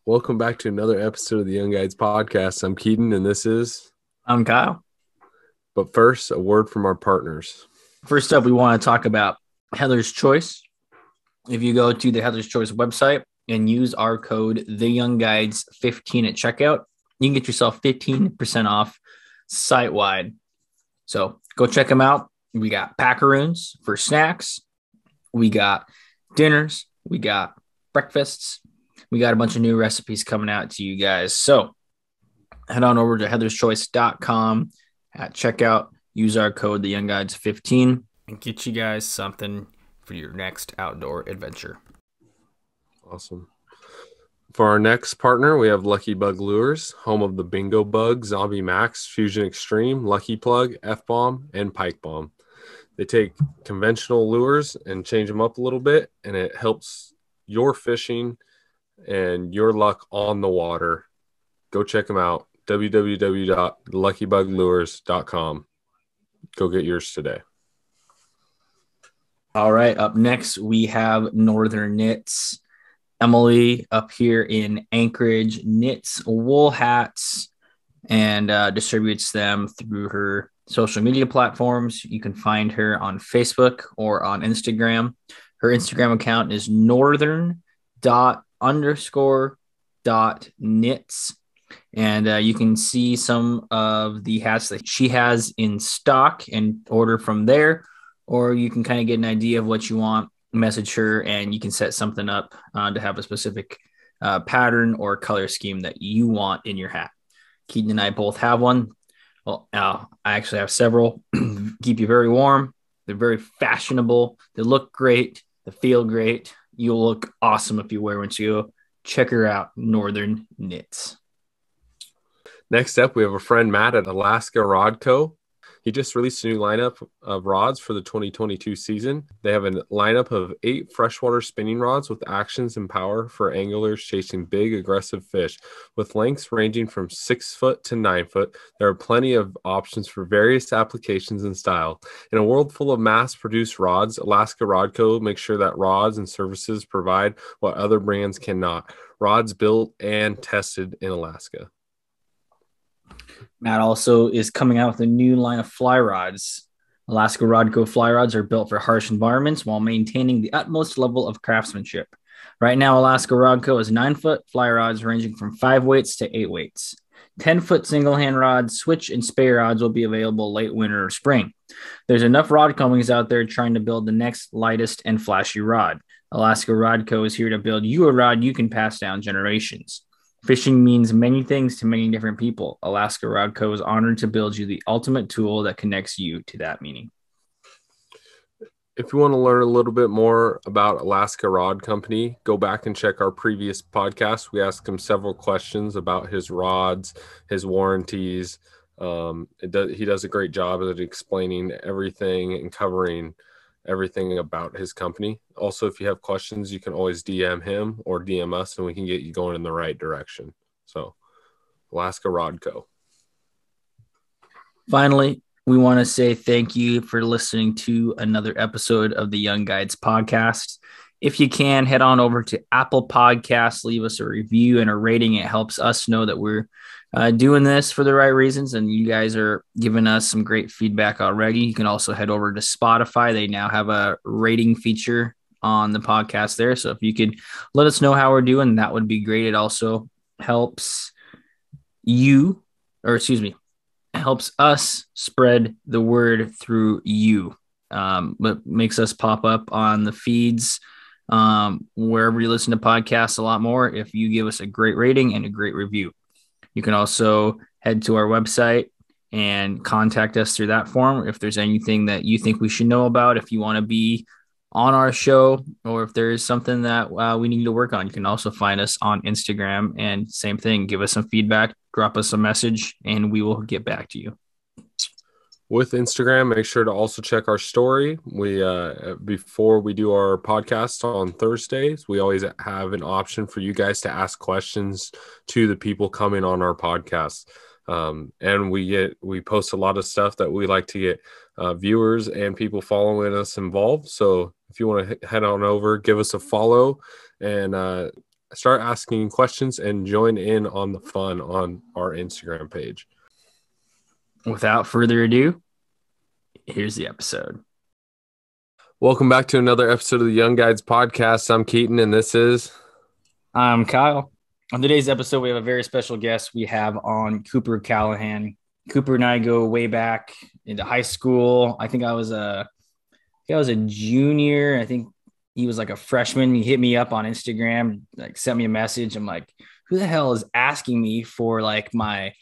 Welcome back to another episode of the Young Guides Podcast. I'm Keaton, and this is... I'm Kyle. But first, a word from our partners. First up, we want to talk about Heather's Choice. If you go to the Heather's Choice website and use our code TheYoungGuides15 at checkout, you can get yourself 15% off site-wide. So go check them out. We got packaroons for snacks. We got dinners. We got breakfasts. We got a bunch of new recipes coming out to you guys. So head on over to heatherschoice.com at checkout. Use our code, TheYoungGuides15, and get you guys something for your next outdoor adventure. Awesome. For our next partner, we have Lucky Bug Lures, home of the Bingo Bug, Zombie Max, Fusion Extreme, Lucky Plug, F-Bomb, and Pike Bomb. They take conventional lures and change them up a little bit, and it helps your fishing and your luck on the water. Go check them out. www.luckybuglures.com. Go get yours today. All right. Up next, we have Northern Knits. Emily up here in Anchorage knits wool hats and distributes them through her social media platforms. You can find her on Facebook or on Instagram. Her Instagram account is northern._.knits. And you can see some of the hats that she has in stock and order from there, or you can kind of get an idea of what you want, message her, and you can set something up to have a specific pattern or color scheme that you want in your hat. Keaton and I both have one. Well, I actually have several. Keep you very warm. They're very fashionable. They look great. They feel great. You'll look awesome if you wear one. So check her out, Northern Knits. Next up, we have a friend, Matt, at Alaska Rod Co. He just released a new lineup of rods for the 2022 season. They have a lineup of 8 freshwater spinning rods with actions and power for anglers chasing big, aggressive fish. With lengths ranging from 6 foot to 9 foot, there are plenty of options for various applications and style. In a world full of mass-produced rods, Alaska Rod Co. makes sure that rods and services provide what other brands cannot. Rods built and tested in Alaska. Matt also is coming out with a new line of fly rods. Alaska Rod Co. fly rods are built for harsh environments while maintaining the utmost level of craftsmanship. Right now, Alaska Rod Co. has 9-foot fly rods ranging from 5 weights to 8 weights. 10-foot single-hand rods, switch, and spey rods will be available late winter or spring. There's enough rod companies out there trying to build the next lightest and flashy rod. Alaska Rod Co. is here to build you a rod you can pass down generations. Fishing means many things to many different people. Alaska Rod Co. is honored to build you the ultimate tool that connects you to that meaning. If you want to learn a little bit more about Alaska Rod Company, go back and check our previous podcast. We asked him several questions about his rods, his warranties. He does a great job at explaining everything and covering everything about his company. Also, if you have questions, you can always DM him or DM us and we can get you going in the right direction. So, Alaska Rod Co. Finally, we want to say thank you for listening to another episode of the Young Guides podcast. If you can, head on over to Apple Podcasts, leave us a review and a rating. It helps us know that we're doing this for the right reasons, and you guys are giving us some great feedback already. You can also head over to Spotify. They now have a rating feature on the podcast there. So if you could let us know how we're doing, that would be great. It also helps helps us spread the word through you. But makes us pop up on the feeds wherever you listen to podcasts a lot more if you give us a great rating and a great review. You can also head to our website and contact us through that form if there's anything that you think we should know about, if you want to be on our show, or if there is something that we need to work on. You can also find us on Instagram, and same thing, give us some feedback, drop us a message, and we will get back to you. With Instagram, make sure to also check our story. We before we do our podcast on Thursdays, we always have an option for you guys to ask questions to the people coming on our podcast. And we post a lot of stuff that we like to get viewers and people following us involved. So if you want to head on over, give us a follow and start asking questions and join in on the fun on our Instagram page. Without further ado, here's the episode. Welcome back to another episode of the Young Guides podcast. I'm Keaton, and this is... I'm Kyle. On today's episode, we have a very special guest. We have on Cooper Calahan. Cooper and I go way back into high school. I think I was a junior. I think he was like a freshman. He hit me up on Instagram, like sent me a message. I'm like, who the hell is asking me for like my,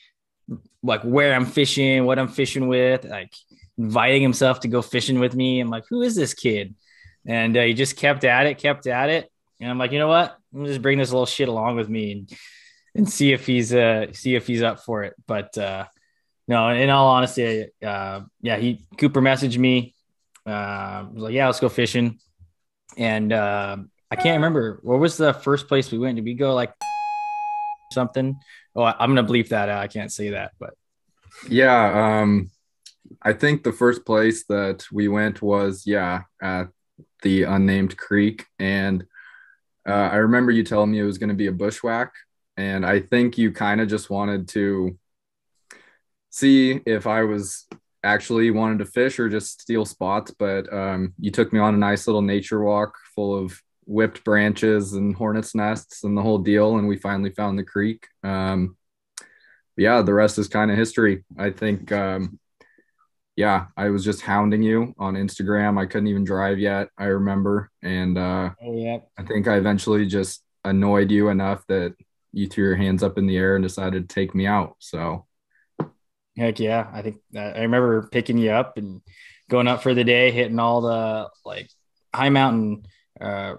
like where I'm fishing, what I'm fishing with, like inviting himself to go fishing with me. I'm like, who is this kid? And he just kept at it. And I'm like, you know what? I'm gonna just bring this little shit along with me and see if he's up for it. But no, in all honesty, Cooper messaged me. Was like, yeah, let's go fishing. And I can't remember, what was the first place we went? Did we go like something? Oh, I'm gonna bleep that out. I can't say that, but yeah, I think the first place that we went was at the unnamed creek, and I remember you telling me it was going to be a bushwhack, and I think you kind of just wanted to see if I was actually wanted to fish or just steal spots. But you took me on a nice little nature walk full of whipped branches and hornets' nests and the whole deal, and we finally found the creek. The rest is kind of history. I think, I was just hounding you on Instagram. I couldn't even drive yet, I remember. And I think I eventually just annoyed you enough that you threw your hands up in the air and decided to take me out. So heck yeah. I think I remember picking you up and going up for the day, hitting all the like high mountain, like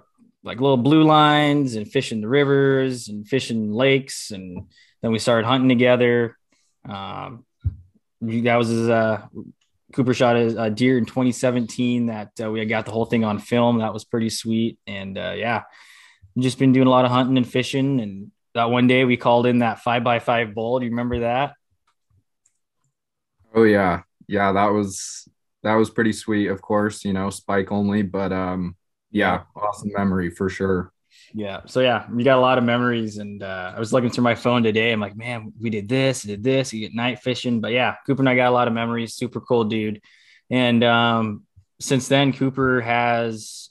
little blue lines, and fishing the rivers and fishing lakes. And then we started hunting together. That was his, Cooper shot a deer in 2017 that we got the whole thing on film. That was pretty sweet. And just been doing a lot of hunting and fishing. And that one day we called in that 5x5 bull. Do you remember that? Oh yeah. Yeah. That was pretty sweet. Of course, spike only, but awesome memory for sure. Yeah. So we got a lot of memories, and I was looking through my phone today. I'm like, man, we did this, you get night fishing. But yeah, Cooper and I got a lot of memories. Super cool dude. And since then, Cooper has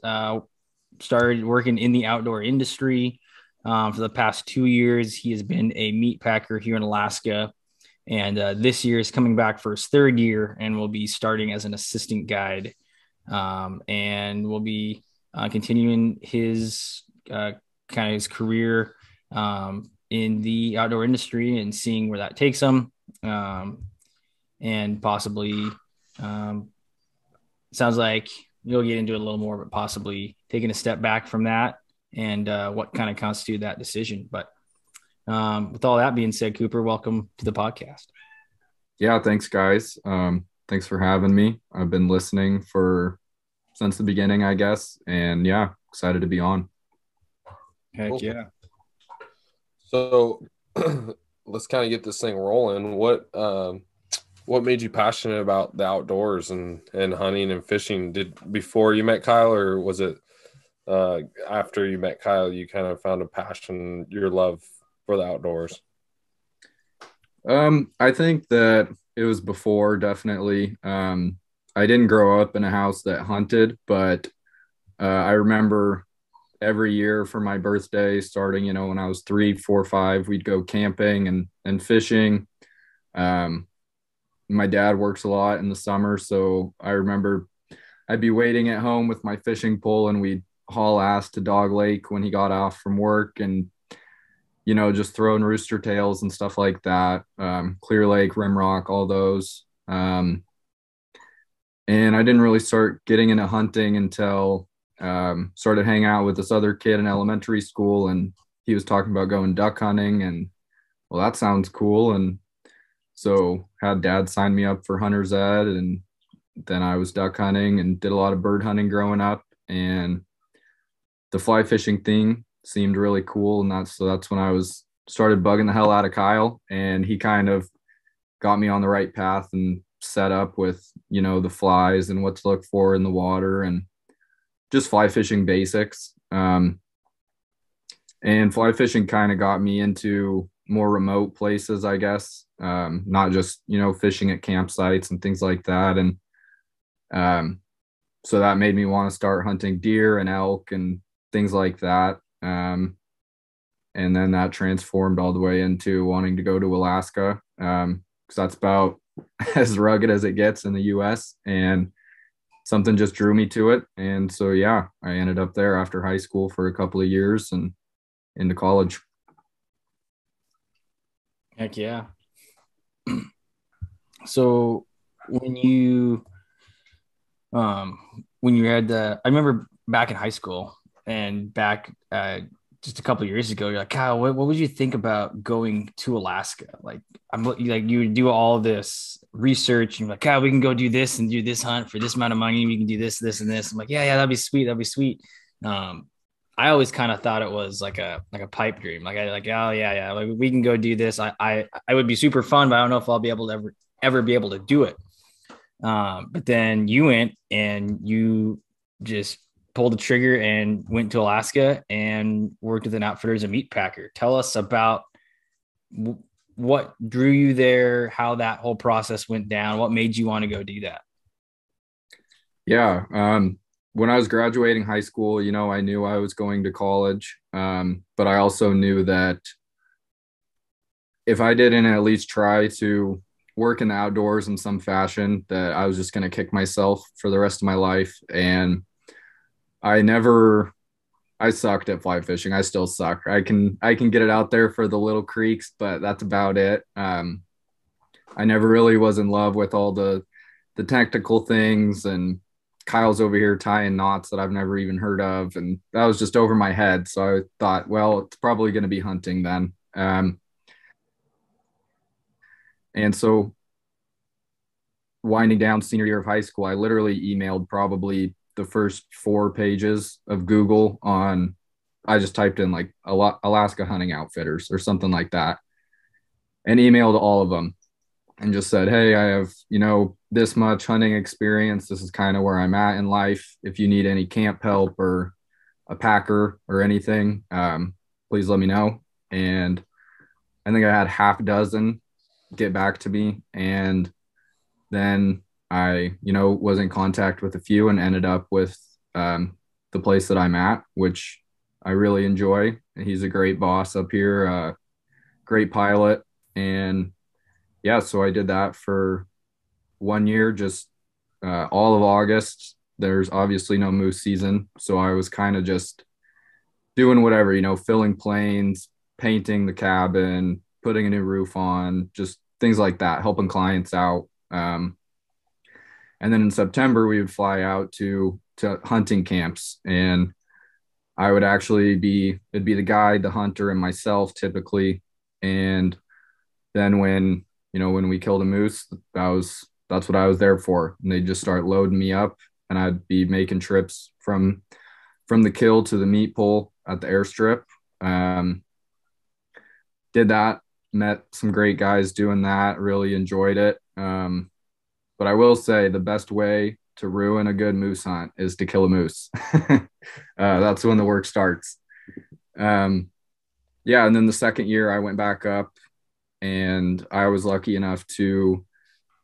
started working in the outdoor industry. For the past 2 years, he has been a meat packer here in Alaska. And this year is coming back for his third year, and will be starting as an assistant guide. And we'll be continuing his kind of his career in the outdoor industry and seeing where that takes him, and possibly sounds like you'll get into it a little more, but possibly taking a step back from that, and what kind of constituted that decision. But with all that being said, Cooper, welcome to the podcast. Yeah, thanks guys. Thanks for having me. I've been listening since the beginning, I guess, and excited to be on. Heck yeah. So let's kind of get this thing rolling. What made you passionate about the outdoors and hunting and fishing? Before you met Kyle, or was it after you met Kyle you kind of found a passion, your love for the outdoors? I think that it was before, definitely. I didn't grow up in a house that hunted, but I remember every year for my birthday, starting, when I was 3, 4, 5, we'd go camping and fishing. My dad works a lot in the summer, so I remember I'd be waiting at home with my fishing pole, and we'd haul ass to Dog Lake when he got off from work, and just throwing rooster tails and stuff like that. Clear Lake, Rimrock, all those. And I didn't really start getting into hunting until started hanging out with this other kid in elementary school, and he was talking about going duck hunting, and well, that sounds cool. And so had dad sign me up for hunter's ed, and then I was duck hunting and did a lot of bird hunting growing up, and the fly fishing thing seemed really cool. And that's when I started bugging the hell out of Kyle, and he kind of got me on the right path and set up with, the flies and what to look for in the water and just fly fishing basics. And fly fishing kind of got me into more remote places, I guess. Not just, fishing at campsites and things like that. And so that made me want to start hunting deer and elk and things like that. And then that transformed all the way into wanting to go to Alaska, because that's about as rugged as it gets in the US. And something just drew me to it. And so, yeah, I ended up there after high school for a couple of years and into college. Heck yeah. So when you had I remember back in high school and back just a couple of years ago, you're like, Kyle, what would you think about going to Alaska? Like, you would do all this research and you're like, Kyle, we can go do this and do this hunt for this amount of money. We can do this, this, and this. I'm like, yeah, that'd be sweet. That'd be sweet. I always kind of thought it was like a pipe dream. Like, oh yeah. Like, we can go do this. I would be super fun, but I don't know if I'll be able to ever be able to do it. But then you went and you just pulled the trigger and went to Alaska and worked with an outfitter as a meat packer. Tell us about what drew you there, how that whole process went down, what made you want to go do that. Yeah. When I was graduating high school, I knew I was going to college. But I also knew that if I didn't at least try to work in the outdoors in some fashion, that I was just going to kick myself for the rest of my life. And I sucked at fly fishing. I still suck. I can get it out there for the little creeks, but that's about it. I never really was in love with all the technical things, and Kyle's over here tying knots that I've never even heard of. And that was just over my head. So I thought, well, it's probably going to be hunting then. And so winding down senior year of high school, I literally emailed probably the first 4 pages of Google I just typed in like Alaska hunting outfitters or something like that, and emailed all of them and just said, hey, I have, this much hunting experience. This is kind of where I'm at in life. If you need any camp help or a packer or anything, please let me know. And I think I had half a dozen get back to me. And then I, was in contact with a few and ended up with the place that I'm at, which I really enjoy. He's a great boss up here, great pilot. And yeah, so I did that for 1 year, just all of August. There's obviously no moose season. So I was kind of just doing whatever, filling planes, painting the cabin, putting a new roof on, just things like that, helping clients out. And then in September, we would fly out to hunting camps, and I would actually it'd be the guide, the hunter, and myself typically. And then when we killed a moose, that's what I was there for. And they'd just start loading me up, and I'd be making trips from the kill to the meat pull at the airstrip. Did that, met some great guys doing that, really enjoyed it. But I will say the best way to ruin a good moose hunt is to kill a moose. That's when the work starts. Yeah. And then the second year I went back up, and I was lucky enough to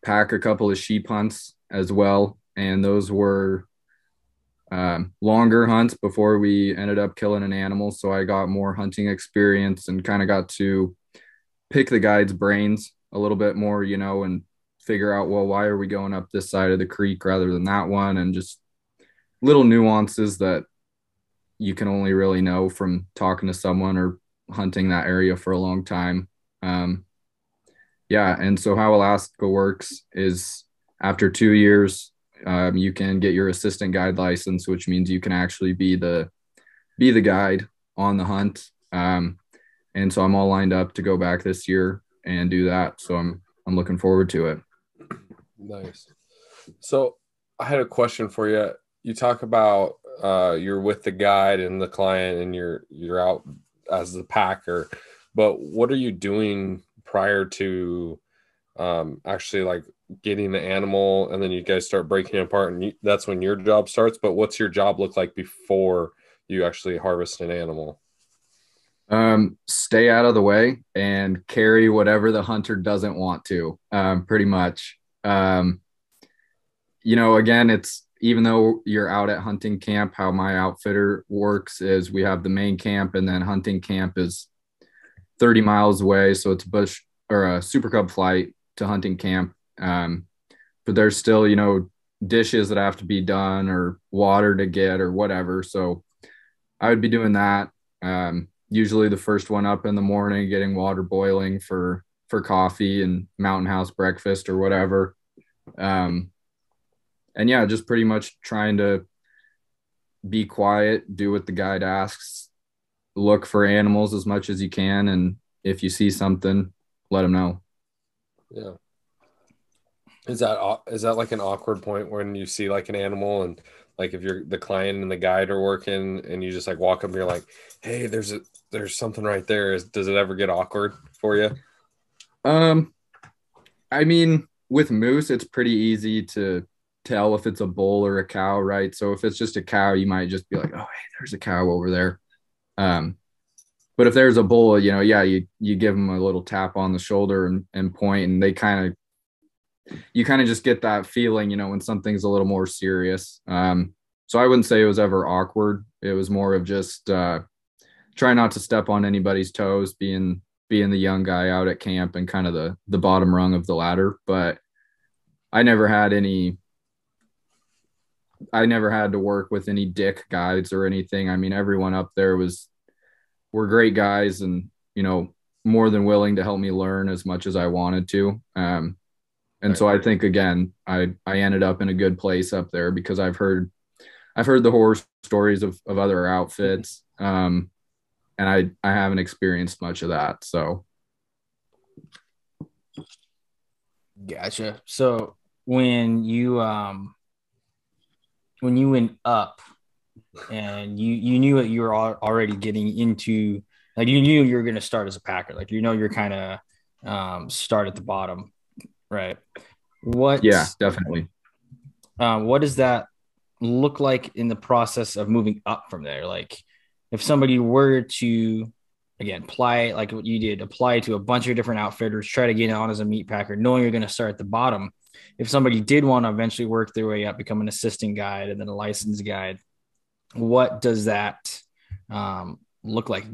pack a couple of sheep hunts as well. And those were longer hunts before we ended up killing an animal. So I got more hunting experience and kind of got to pick the guide's brains a little bit more, and figure out, well, why are we going up this side of the creek rather than that one? And just little nuances that you can only really know from talking to someone or hunting that area for a long time. Yeah. And so how Alaska works is after 2 years, you can get your assistant guide license, which means you can actually be the guide on the hunt. And so I'm all lined up to go back this year and do that. So I'm looking forward to it. Nice. So I had a question for you. You talk about you're with the guide and the client, and you're out as the packer, but what are you doing prior to actually like getting the animal, and then you guys start breaking it apart, and that's when your job starts? But what's your job look like before you actually harvest an animal? Stay out of the way and carry whatever the hunter doesn't want to, pretty much. Again, it's even though you're out at hunting camp, how my outfitter works is we have the main camp and then hunting camp is 30 miles away. So it's a bush or a super cub flight to hunting camp. But there's still, dishes that have to be done or water to get or whatever. So I would be doing that. Usually the first one up in the morning, getting water boiling for coffee and mountain house breakfast or whatever. And yeah, just pretty much trying to be quiet, do what the guide asks, look for animals as much as you can. And if you see something, let them know. Yeah. Is that like an awkward point when you see like an animal and like if you're the client and the guide are working and you just like walk up and you're like, hey, there's something right there. Does it ever get awkward for you? I mean, with moose, it's pretty easy to tell if it's a bull or a cow, right? So if it's just a cow, you might just be like, oh, hey, there's a cow over there. But if there's a bull, you give them a little tap on the shoulder and point, and you kind of just get that feeling, when something's a little more serious. So I wouldn't say it was ever awkward. It was more of just try not to step on anybody's toes, being the young guy out at camp and kind of the bottom rung of the ladder. But I never had to work with any dick guides or anything. I mean, everyone up there were great guys and, more than willing to help me learn as much as I wanted to. And so I think, again, I ended up in a good place up there because I've heard the horror stories of other outfits. And I haven't experienced much of that. So. Gotcha. So when you went up and you knew that you were already getting into, like you knew you were going to start as a packer, like, you're kind of start at the bottom, right? Yeah, definitely. What does that look like in the process of moving up from there? Like if somebody were to, again, apply like what you did, apply to a bunch of different outfitters, try to get on as a meat packer, knowing you're going to start at the bottom. If somebody did want to eventually work their way up, become an assistant guide and then a licensed guide, what does that look like?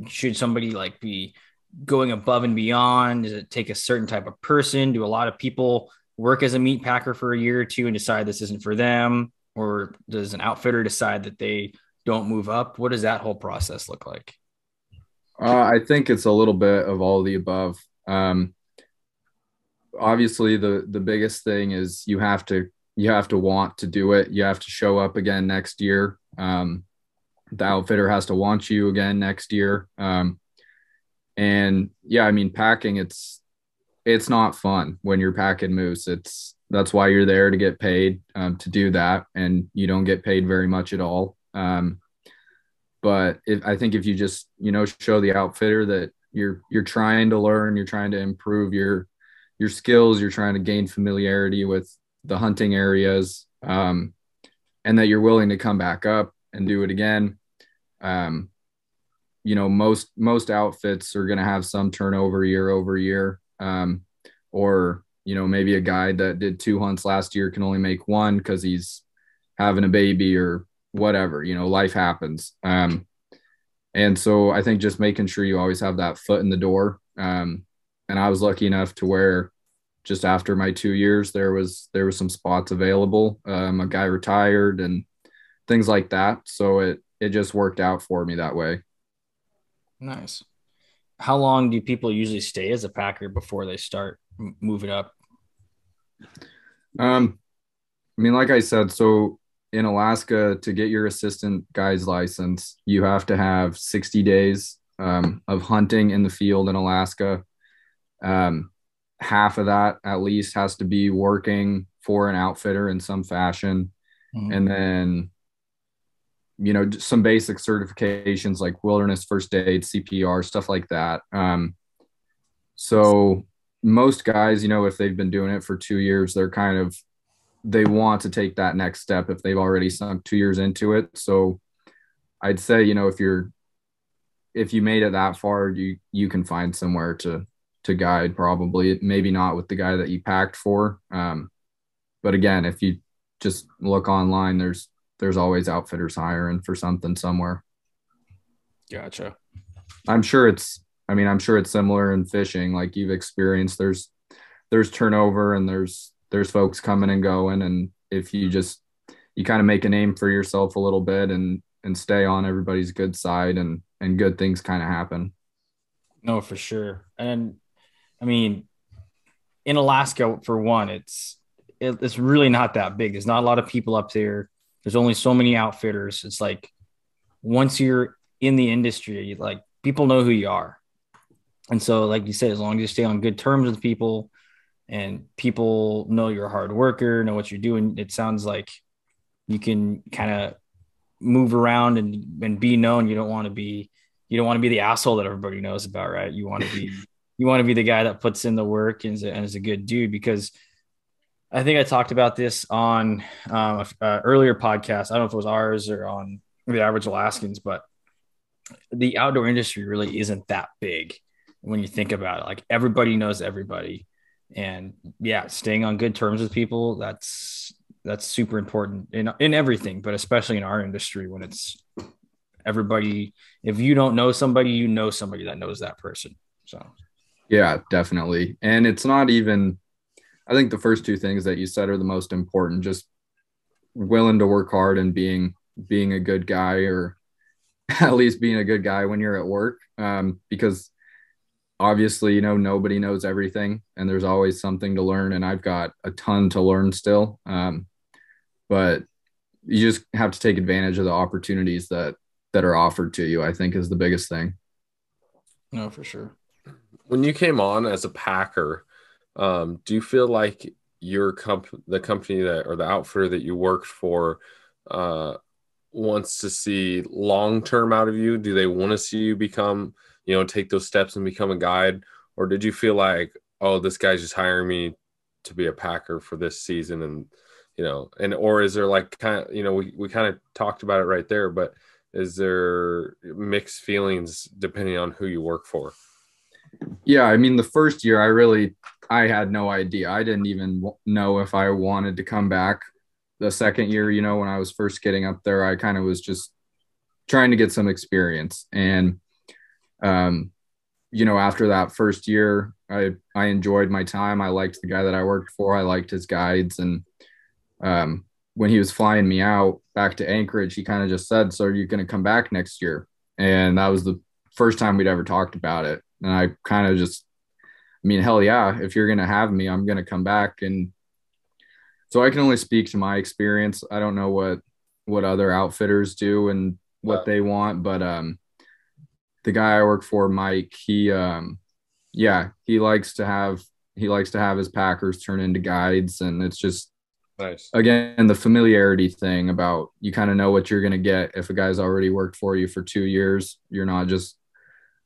Should somebody like be going above and beyond? Does it take a certain type of person? Do a lot of people work as a meat packer for a year or two and decide this isn't for them? Or does an outfitter decide that they don't move up? What does that whole process look like? I think it's a little bit of all of the above. Obviously the biggest thing is you have to want to do it. You have to show up again next year. The outfitter has to want you again next year. And yeah, I mean, packing, it's not fun when you're packing moose. That's why you're there, to get paid, to do that. And you don't get paid very much at all. But I think if you just, show the outfitter that you're trying to learn, you're trying to improve your skills, you're trying to gain familiarity with the hunting areas, and that you're willing to come back up and do it again. Most outfits are going to have some turnover year over year. Or, maybe a guy that did 2 hunts last year can only make 1 because he's having a baby or whatever, life happens. And so I think just making sure you always have that foot in the door. And I was lucky enough to where just after my 2 years, there was some spots available. A guy retired and things like that. So it just worked out for me that way. Nice. How long do people usually stay as a packer before they start moving up? I mean, like I said, so in Alaska, to get your assistant guide's license, you have to have 60 days of hunting in the field in Alaska. Half of that at least has to be working for an outfitter in some fashion. Mm-hmm. And then, some basic certifications like wilderness first aid, CPR, stuff like that. So most guys, if they've been doing it for 2 years, they want to take that next step if they've already sunk 2 years into it. So I'd say, if you're if you made it that far, you can find somewhere to guide, probably. Maybe not with the guy that you packed for. But again, if you just look online, there's always outfitters hiring for something somewhere. Gotcha. I'm sure it's similar in fishing, like you've experienced. There's turnover and there's folks coming and going, and if you kind of make a name for yourself a little bit and stay on everybody's good side, and good things kind of happen. No, for sure. And I mean, in Alaska, for one, it's really not that big. There's not a lot of people up there. There's only so many outfitters. It's like once you're in the industry, like people know who you are. And so, like you said, as long as you stay on good terms with people and people know you're a hard worker, know what you're doing, it sounds like you can kind of move around and be known. You don't want to be the asshole that everybody knows about, right? You want to be the guy that puts in the work and is a good dude, because I think I talked about this on earlier podcast. I don't know if it was ours or on the Average Alaskans, but the outdoor industry really isn't that big when you think about it. Like everybody knows everybody, and yeah, staying on good terms with people, that's super important in everything, but especially in our industry when it's everybody. If you don't know somebody, you know somebody that knows that person. So yeah, definitely. And it's not even, I think the first two things that you said are the most important, just willing to work hard and being a good guy, or at least being a good guy when you're at work. Because obviously, nobody knows everything and there's always something to learn. And I've got a ton to learn still. But you just have to take advantage of the opportunities that are offered to you, I think, is the biggest thing. No, for sure. When you came on as a packer, do you feel like the company that, or the outfitter that you worked for, wants to see long-term out of you? Do they want to see you become, take those steps and become a guide? Or did you feel like, oh, this guy's just hiring me to be a packer for this season? And, or is there like kind of, we kind of talked about it right there, but is there mixed feelings depending on who you work for? Yeah. I mean, the first year I had no idea. I didn't even know if I wanted to come back. The second year, when I was first getting up there, I kind of was just trying to get some experience. And, after that first year, I enjoyed my time. I liked the guy that I worked for. I liked his guides. And when he was flying me out back to Anchorage, he kind of just said, "So are you going to come back next year?" And that was the first time we'd ever talked about it. And I kind of just, hell yeah, if you're going to have me, I'm going to come back. And so I can only speak to my experience. I don't know what other outfitters do and what they want, but the guy I work for, Mike, he likes to have his packers turn into guides, and it's just nice. Again, the familiarity thing about you kind of know what you're going to get if a guy's already worked for you for 2 years. You're not just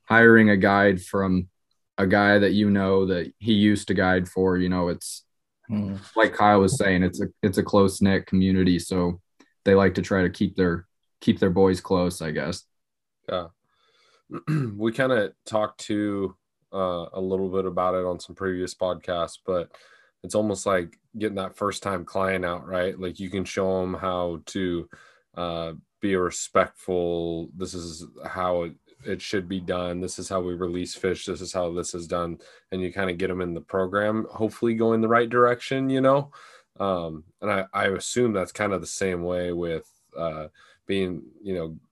hiring a guide from a guy that that he used to guide for. It's like Kyle was saying, it's a close-knit community, so they like to try to keep their boys close, I guess. Yeah. We kind of talked to a little bit about it on some previous podcasts, but it's almost like getting that first-time client out, right? Like you can show them how to be a respectful, this is how it should be done. This is how we release fish. This is how this is done. And you kind of get them in the program, hopefully going the right direction, And I assume that's kind of the same way with being,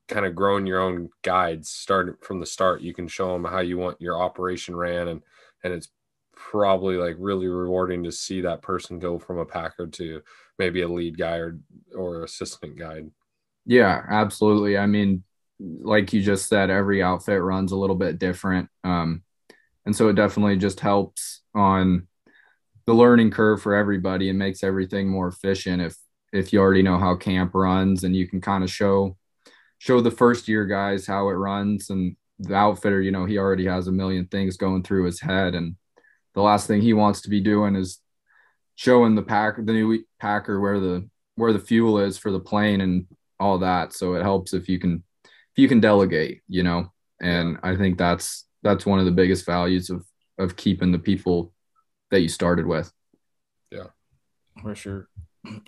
kind of growing your own guides, starting from the start. You can show them how you want your operation ran, and it's probably like really rewarding to see that person go from a packer to maybe a lead guy or assistant guide. Yeah, absolutely. Like you just said, every outfit runs a little bit different. And so it definitely just helps on the learning curve for everybody and makes everything more efficient if you already know how camp runs, and you can kind of show the first year guys how it runs, and the outfitter, he already has a million things going through his head, and the last thing he wants to be doing is showing the new packer where the fuel is for the plane and all that. So it helps if you can delegate, And I think that's one of the biggest values of keeping the people that you started with. Yeah, for sure.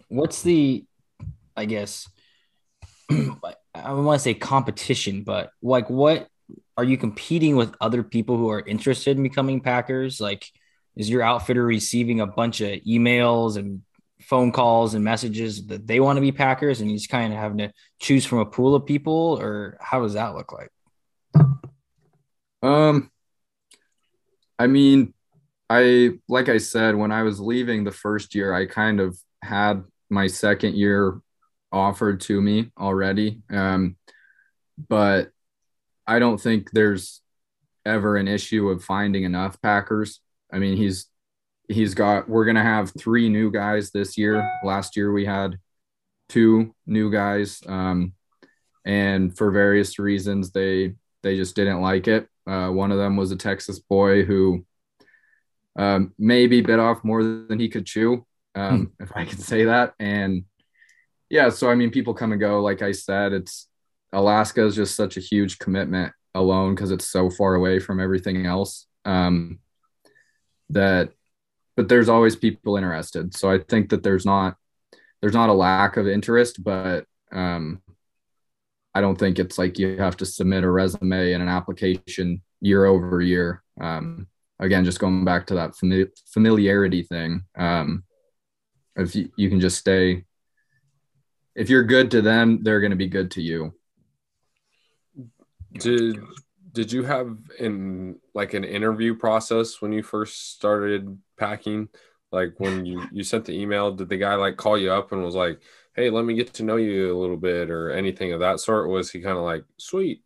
What's the, I guess, I don't want to say competition, but like, what are you competing with other people who are interested in becoming Packers? Like, is your outfitter receiving a bunch of emails and phone calls and messages that they want to be Packers, and he's kind of having to choose from a pool of people, or how does that look like? I mean, like I said, when I was leaving the first year, I kind of had my second year offered to me already. But I don't think there's ever an issue of finding enough Packers. I mean, we're going to have 3 new guys this year. Last year we had 2 new guys. And for various reasons, they just didn't like it. One of them was a Texas boy who maybe bit off more than he could chew, if I can say that. And yeah, so I mean, people come and go. Like I said, Alaska is just such a huge commitment alone because it's so far away from everything else. But there's always people interested. So I think that there's not a lack of interest, but I don't think it's like you have to submit a resume and an application year over year. Again, just going back to that familiarity thing. If you can just stay, if you're good to them, they're going to be good to you. Did you have an interview process when you first started packing? Like when you sent the email, did the guy like call you up and was like, hey, let me get to know you a little bit or anything of that sort? Was he kind of like, sweet?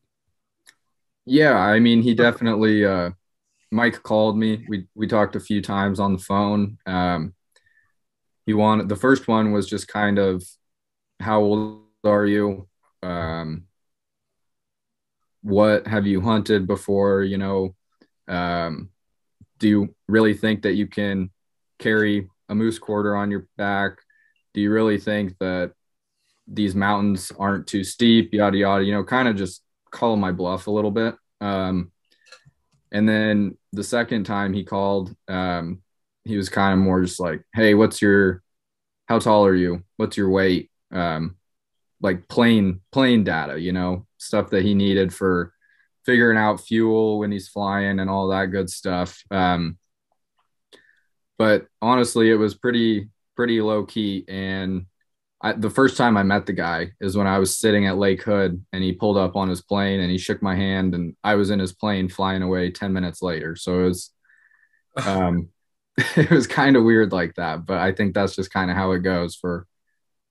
Yeah, I mean, he definitely, Mike called me. We talked a few times on the phone. The first one was just kind of, how old are you? What have you hunted before? Do you really think that you can carry a moose quarter on your back? Do you really think that these mountains aren't too steep? Yada, yada, kind of just call my bluff a little bit. And then the second time he called, he was kind of more just like, hey, how tall are you? What's your weight? Like plain data, stuff that he needed for figuring out fuel when he's flying and all that good stuff. But honestly, it was pretty low key. And the first time I met the guy is when I was sitting at Lake Hood and he pulled up on his plane and he shook my hand and I was in his plane flying away 10 minutes later. So it was, it was kind of weird like that, but I think that's just kind of how it goes for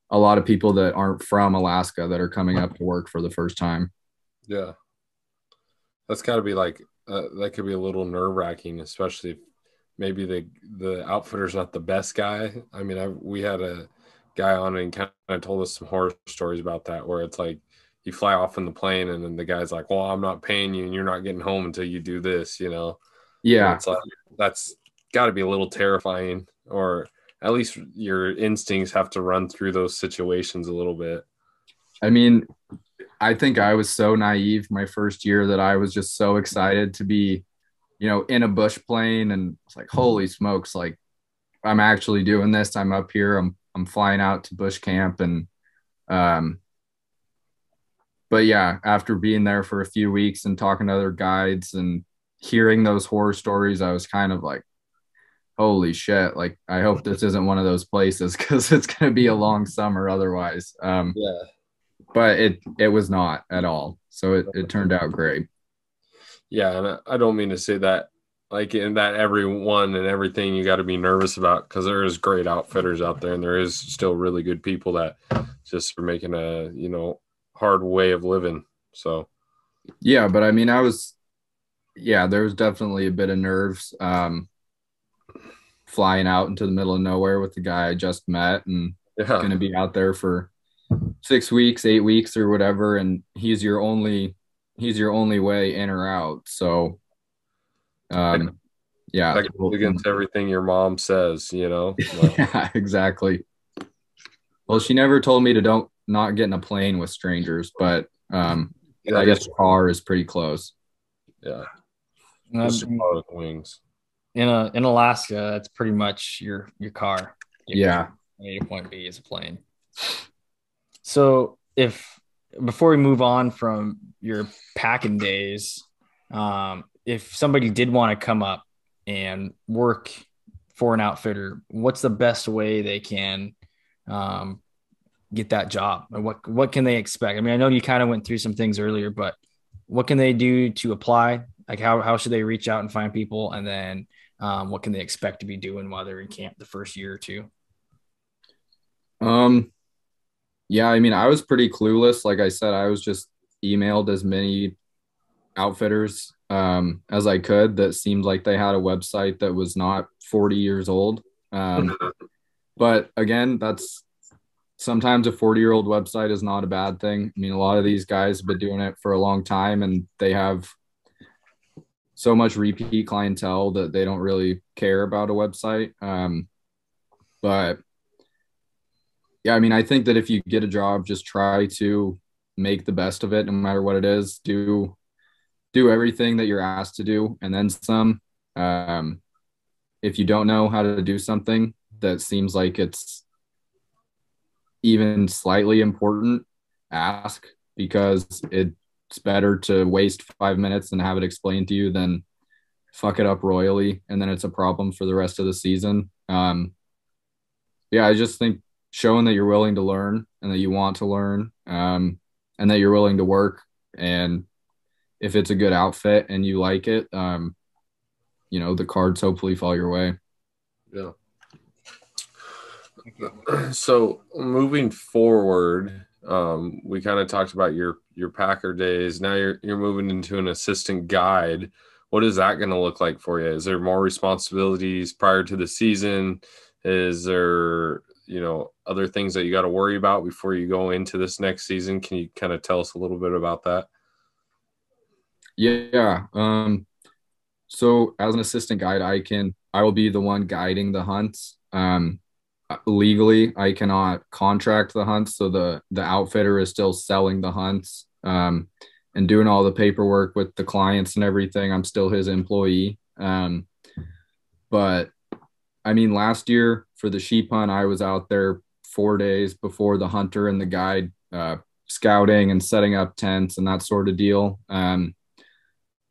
a lot of people that aren't from Alaska that are coming up to work for the first time. Yeah. That's gotta be like, that could be a little nerve wracking, especially if maybe the outfitter's not the best guy. I mean, we had a guy on and kind of told us some horror stories about that, where it's like you fly off in the plane and then the guy's like, well, I'm not paying you and you're not getting home until you do this, Yeah. And it's like, that's got to be a little terrifying, or at least your instincts have to run through those situations a little bit. I mean, I think I was so naive my first year that I was just so excited to be, in a bush plane, and it's like, holy smokes, like I'm actually doing this. I'm up here. I'm flying out to bush camp. And, but yeah, after being there for a few weeks and talking to other guides and hearing those horror stories, I was kind of like, holy shit. Like, I hope this isn't one of those places, because it's going to be a long summer otherwise. Yeah. But it was not at all. So it turned out great. Yeah. And I don't mean to say that, like, in that everyone and everything you got to be nervous about, because there is great outfitters out there and there is still really good people that just are making a, hard way of living. So, yeah, but I mean, there was definitely a bit of nerves flying out into the middle of nowhere with the guy I just met and going to be out there for 6 weeks, 8 weeks or whatever. And he's your only way in or out. So, yeah. That goes against everything your mom says, Like, yeah, exactly. Well, she never told me to not get in a plane with strangers, but I guess car is pretty close. Yeah. And Wings. in Alaska, that's pretty much your car. Yeah. A to point B is a plane. So before we move on from your packing days, if somebody did want to come up and work for an outfitter, what's the best way they can get that job? And what can they expect? I mean, I know you kind of went through some things earlier, but what can they do to apply? Like how should they reach out and find people? And then what can they expect to be doing while they're in camp the first year or two? Yeah, I mean, I was pretty clueless. Like I said, I was just emailed as many outfitters as I could that seemed like they had a website that was not 40 years old. But again, that's sometimes a 40-year-old website is not a bad thing. I mean, a lot of these guys have been doing it for a long time and they have so much repeat clientele that they don't really care about a website. But yeah, I mean, I think that if you get a job, just try to make the best of it, no matter what it is. Do everything that you're asked to do, and then some. If you don't know how to do something that seems like it's even slightly important, ask, because it's better to waste 5 minutes and have it explained to you than fuck it up royally and then it's a problem for the rest of the season. Yeah, I just think showing that you're willing to learn and that you want to learn, and that you're willing to work, and if it's a good outfit and you like it, the cards hopefully fall your way. Yeah. So moving forward, we kind of talked about your Packer days. Now you're moving into an assistant guide. What is that going to look like for you? Is there more responsibilities prior to the season? Is there, other things that you got to worry about before you go into this next season? Can you kind of tell us a little bit about that? Yeah. So as an assistant guide, I will be the one guiding the hunts. Legally, I cannot contract the hunts. So the outfitter is still selling the hunts, and doing all the paperwork with the clients and everything. I'm still his employee. But I mean, last year for the sheep hunt, I was out there 4 days before the hunter and the guide, scouting and setting up tents and that sort of deal.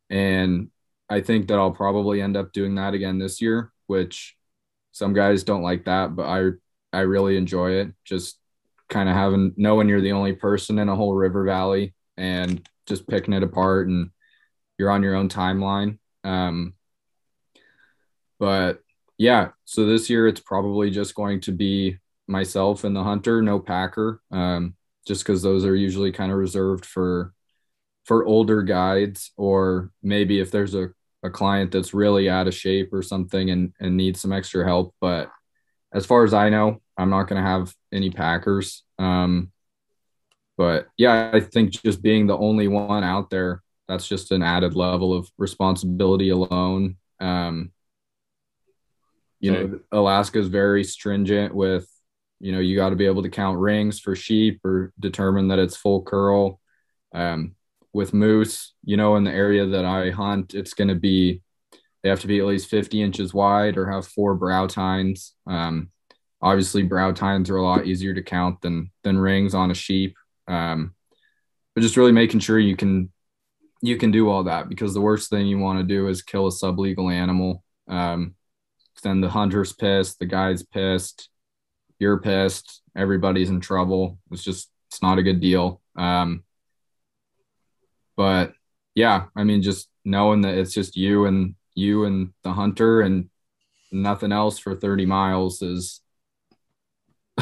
And I think that I'll probably end up doing that again this year, which some guys don't like that, but I really enjoy it. Just kind of knowing you're the only person in a whole river valley and just picking it apart, and you're on your own timeline. But yeah, so this year it's probably just going to be myself and the hunter, no packer, just because those are usually kind of reserved for older guides, or maybe if there's a client that's really out of shape or something and needs some extra help. But as far as I know, I'm not going to have any packers. But yeah, I think just being the only one out there, that's just an added level of responsibility alone. Alaska is very stringent with, you got to be able to count rings for sheep or determine that it's full curl. With moose, in the area that I hunt, it's going to be, they have to be at least 50 inches wide or have 4 brow tines. Obviously brow tines are a lot easier to count than rings on a sheep. But just really making sure you can do all that, because the worst thing you want to do is kill a sublegal animal. Then the hunter's pissed, the guide's pissed, you're pissed, everybody's in trouble. It's not a good deal. But yeah, I mean, just knowing that it's just you and the hunter and nothing else for 30 miles is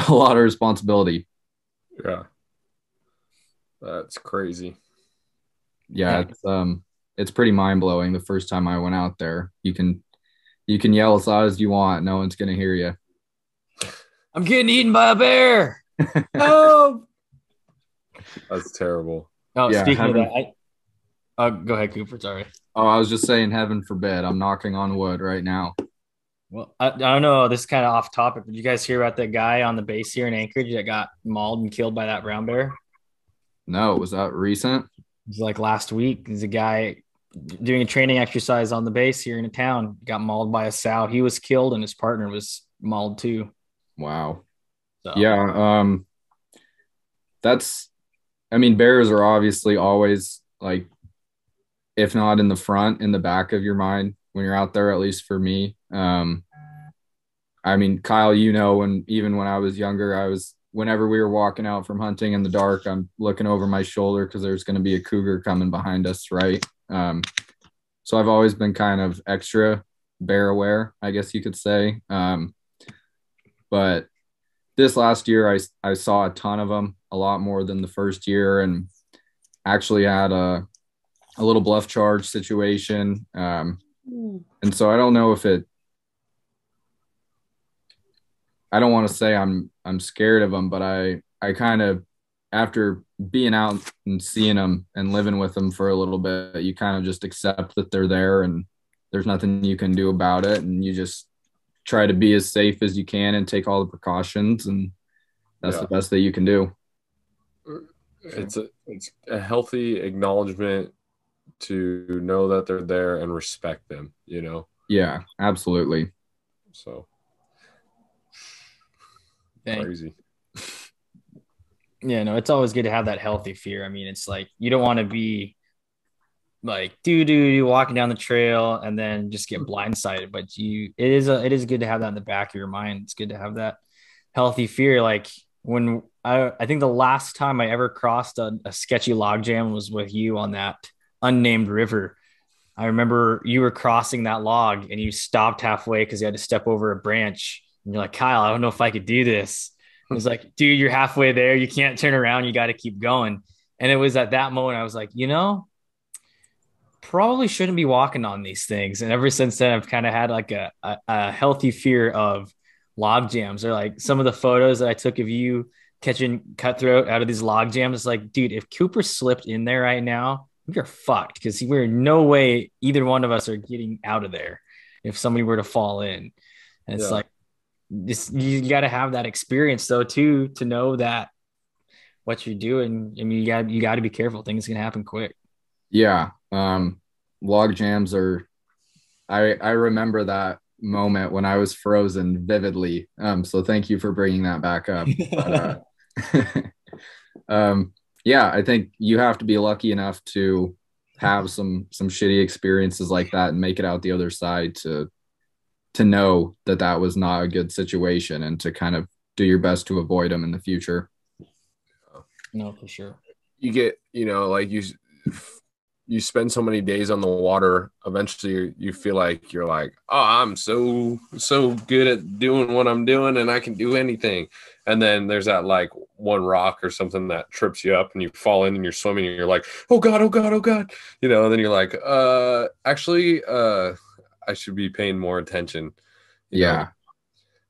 a lot of responsibility. Yeah. That's crazy. Yeah, it's pretty mind-blowing. The first time I went out there, you can yell as loud as you want, no one's gonna hear you. I'm getting eaten by a bear. Oh, that's terrible. Oh, yeah, speaking of that, go ahead, Cooper. Sorry. Oh, I was just saying, heaven forbid. I'm knocking on wood right now. Well, I don't know. This is kind of off topic. Did you guys hear about that guy on the base here in Anchorage that got mauled and killed by that brown bear? No, was that recent? It was like last week. There's a guy doing a training exercise on the base here in a town, got mauled by a sow. He was killed and his partner was mauled too. Wow. So Yeah. Bears are obviously always like, if not in the front, in the back of your mind when you're out there, at least for me. Kyle, even when I was younger, whenever we were walking out from hunting in the dark, I'm looking over my shoulder because there's going to be a cougar coming behind us, right? So I've always been kind of extra bear aware, I guess you could say. But this last year, I saw a ton of them, a lot more than the first year, and actually had a little bluff charge situation. And so I don't know if I don't want to say I'm scared of them, but I kind of, after being out and seeing them and living with them for a little bit, you kind of just accept that they're there and there's nothing you can do about it. And you just try to be as safe as you can and take all the precautions. And that's the best that you can do. It's a healthy acknowledgement to know that they're there and respect them, Yeah, absolutely. So Dang. crazy. Yeah, no, it's always good to have that healthy fear. I mean, it's like you don't want to be like walking down the trail and then just get blindsided. But it is good to have that in the back of your mind. It's good to have that healthy fear. Like when I think the last time I ever crossed a sketchy log jam was with you on that unnamed river. I remember you were crossing that log and you stopped halfway because you had to step over a branch. And you're like, Kyle, I don't know if I could do this. It was like, dude, you're halfway there. You can't turn around. You got to keep going. And it was at that moment I was like, probably shouldn't be walking on these things. And ever since then, I've kind of had like a healthy fear of log jams. Or like some of the photos that I took of you catching cutthroat out of these log jams. It's like, dude, if Cooper slipped in there right now, we're fucked because we're no way either one of us are getting out of there if somebody were to fall in. And it's like, you got to have that experience though too to know that what you're doing. I mean, you got to be careful. Things can happen quick. Yeah. Log jams are. I remember that moment when I was frozen vividly. So thank you for bringing that back up. But, yeah, I think you have to be lucky enough to have some shitty experiences like that and make it out the other side to know that was not a good situation and to kind of do your best to avoid them in the future. No, for sure. You get, like you spend so many days on the water, eventually you feel like you're like, oh, I'm so good at doing what I'm doing and I can do anything. And then there's that like one rock or something that trips you up and you fall in and you're swimming and you're like, oh God, oh God, oh God. And then you're like, actually, I should be paying more attention. You know?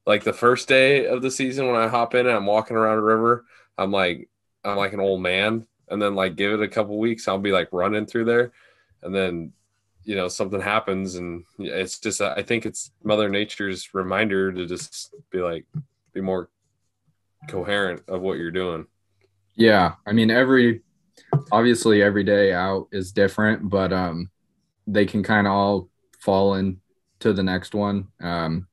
Like the first day of the season when I hop in and I'm walking around a river, I'm like an old man. And then like give it a couple weeks, I'll be like running through there. And then, something happens and it's just, I think it's Mother Nature's reminder to just be more coherent of what you're doing. Yeah. I mean, obviously every day out is different, but they can kind of all fall into the next one. And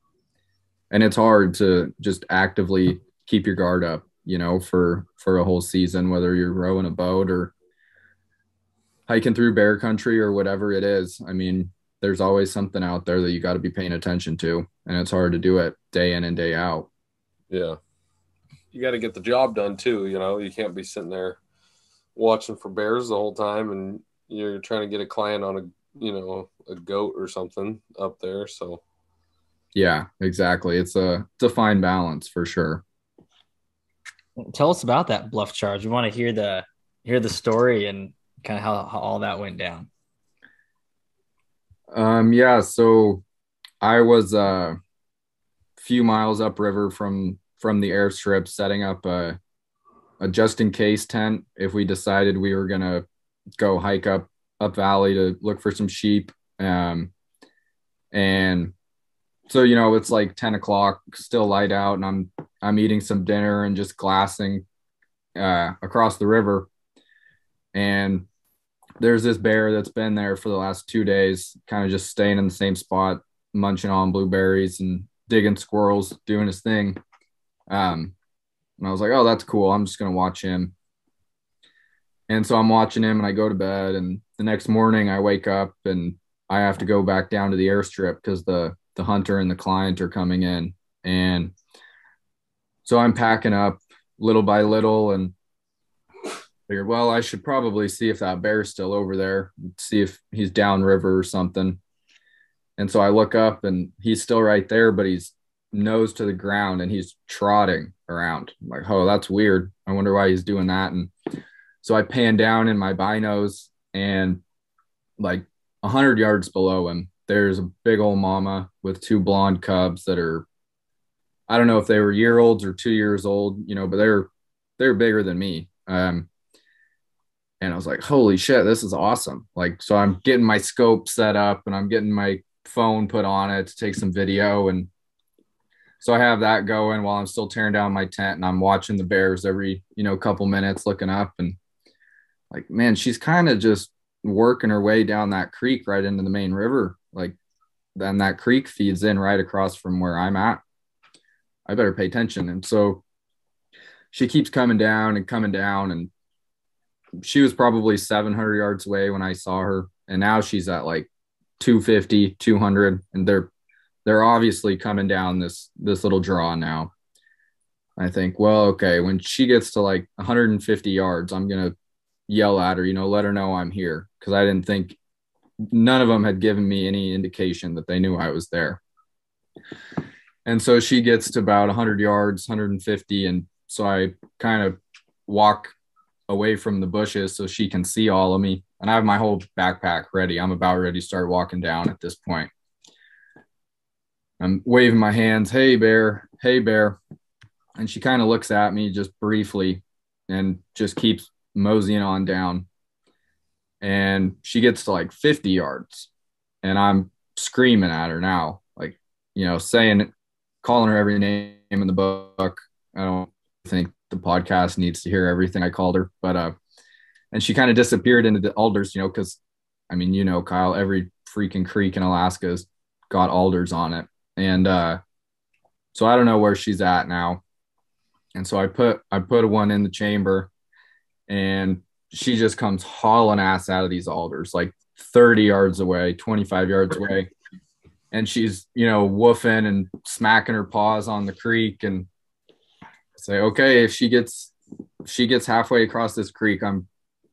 it's hard to just actively keep your guard up, for a whole season, whether you're rowing a boat or hiking through bear country or whatever it is. I mean, there's always something out there that you got to be paying attention to, and it's hard to do it day in and day out. Yeah. You got to get the job done too. You can't be sitting there watching for bears the whole time and you're trying to get a client on a goat or something up there. So yeah, exactly. It's a fine balance for sure. Tell us about that bluff charge. We want to hear the story and kind of how all that went down. Yeah, so I was a few miles upriver from the airstrip setting up a just in case tent if we decided we were gonna go hike up valley to look for some sheep. And so it's like 10 o'clock, still light out, and I'm eating some dinner and just glassing across the river. And there's this bear that's been there for the last 2 days, kind of just staying in the same spot, munching on blueberries and digging squirrels, doing his thing. And I was like, oh, that's cool. I'm just going to watch him. And so I'm watching him and I go to bed. And the next morning I wake up and I have to go back down to the airstrip because the hunter and the client are coming in. And so I'm packing up little by little and figured, well, I should probably see if that bear's still over there, see if he's downriver or something. And so I look up and he's still right there, but he's nose to the ground and he's trotting around. I'm like, oh, that's weird. I wonder why he's doing that. And so I pan down in my binos and like 100 yards below him, there's a big old mama with two blonde cubs that are, I don't know if they were year olds or 2 years old, but they're bigger than me. And I was like, holy shit, this is awesome. Like, so I'm getting my scope set up and I'm getting my phone put on it to take some video. And so I have that going while I'm still tearing down my tent and I'm watching the bears every, couple minutes looking up and like, man, she's kind of just working her way down that creek right into the main river. Like then that creek feeds in right across from where I'm at. I better pay attention. And so she keeps coming down and she was probably 700 yards away when I saw her. And now she's at like 250, 200. And they're obviously coming down this little draw now. I think, well, okay, when she gets to like 150 yards, I'm going to yell at her, let her know I'm here. Cause I didn't think none of them had given me any indication that they knew I was there. And so she gets to about 100 yards, 150. And so I kind of walk away from the bushes so she can see all of me. And I have my whole backpack ready. I'm about ready to start walking down at this point. I'm waving my hands, hey, bear, hey, bear. And she kind of looks at me just briefly and just keeps moseying on down. And she gets to like 50 yards. And I'm screaming at her now, like, calling her every name in the book. I don't think the podcast needs to hear everything I called her, but and she kind of disappeared into the alders, because Kyle, every freaking creek in Alaska has got alders on it. And so I don't know where she's at now. And so I put one in the chamber and she just comes hauling ass out of these alders, like 30 yards away, 25 yards away. And she's, woofing and smacking her paws on the creek and say, okay, if she gets halfway across this creek, I'm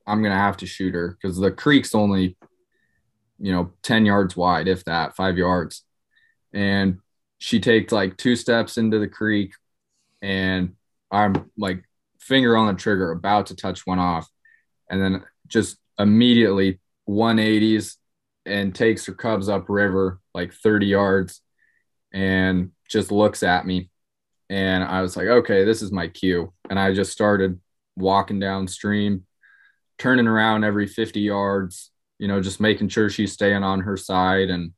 going to have to shoot her because the creek's only, 10 yards wide, if that, 5 yards. And she takes like 2 steps into the creek and I'm like finger on the trigger, about to touch one off. And then just immediately 180s and takes her cubs upriver like 30 yards and just looks at me. And I was like, okay, this is my cue. And I just started walking downstream, turning around every 50 yards, just making sure she's staying on her side. And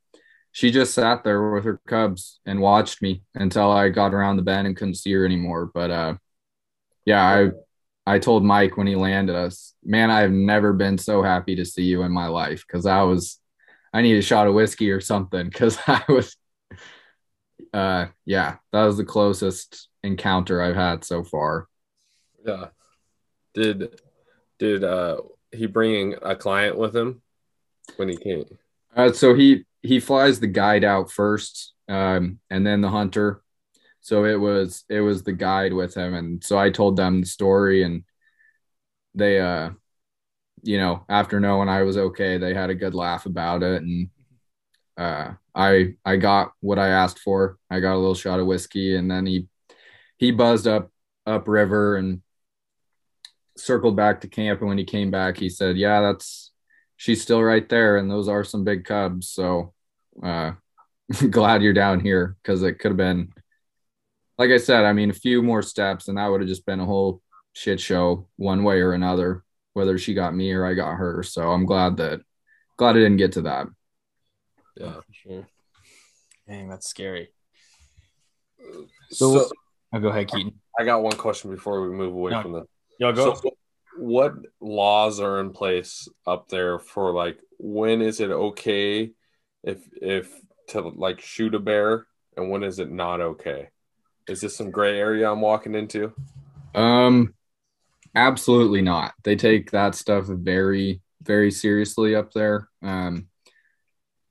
she just sat there with her cubs and watched me until I got around the bend and couldn't see her anymore. But yeah, I told Mike when he landed us, man, I have never been so happy to see you in my life because I need a shot of whiskey or something because I was yeah, that was the closest encounter I've had so far. Yeah. Did he bring a client with him when he came? So he flies the guide out first, and then the hunter. So it was the guide with him, and so I told them the story, and they after knowing I was okay, they had a good laugh about it, and I got what I asked for. I got a little shot of whiskey, and then he buzzed up river and circled back to camp. And when he came back, he said, yeah, she's still right there. And those are some big cubs. So glad you're down here. Cause it could have been, like I said, a few more steps and that would have just been a whole shit show one way or another, whether she got me or I got her. So I'm glad it didn't get to that. Yeah, for sure. Dang, that's scary. So I'll go ahead, Keaton. I got one question before we move away from that. Y'all go. So what laws are in place up there for like when is it okay if to like shoot a bear and when is it not okay? Is this some gray area I'm walking into? Absolutely not. They take that stuff very, very seriously up there.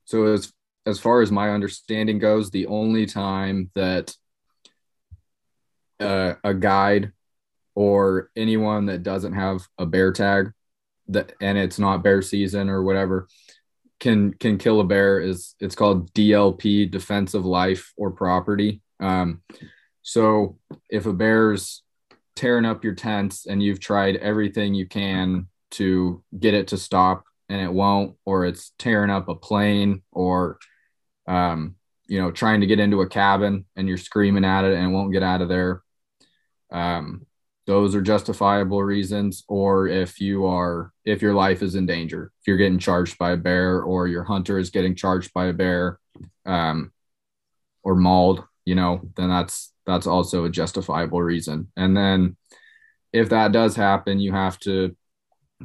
So as far as my understanding goes, the only time that a guide or anyone that doesn't have a bear tag that and it's not bear season or whatever can kill a bear is it's called DLP, defense of life or property. So if a bear's tearing up your tents and you've tried everything you can to get it to stop and it won't, or it's tearing up a plane or trying to get into a cabin and you're screaming at it and it won't get out of there, those are justifiable reasons. Or if your life is in danger, if you're getting charged by a bear or your hunter is getting charged by a bear, or mauled, then that's also a justifiable reason. And then if that does happen, you have to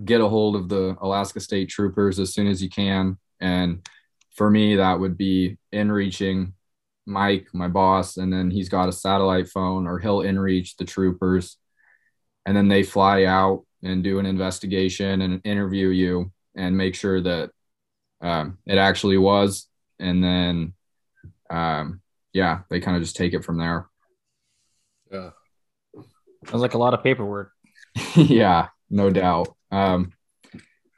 get a hold of the Alaska State Troopers as soon as you can. And for me, that would be in-reaching Mike, my boss, and then he's got a satellite phone or he'll in-reach the troopers. And then they fly out and do an investigation and interview you and make sure that it actually was. And then, they kind of just take it from there. Yeah. Sounds like a lot of paperwork. Yeah, no doubt. And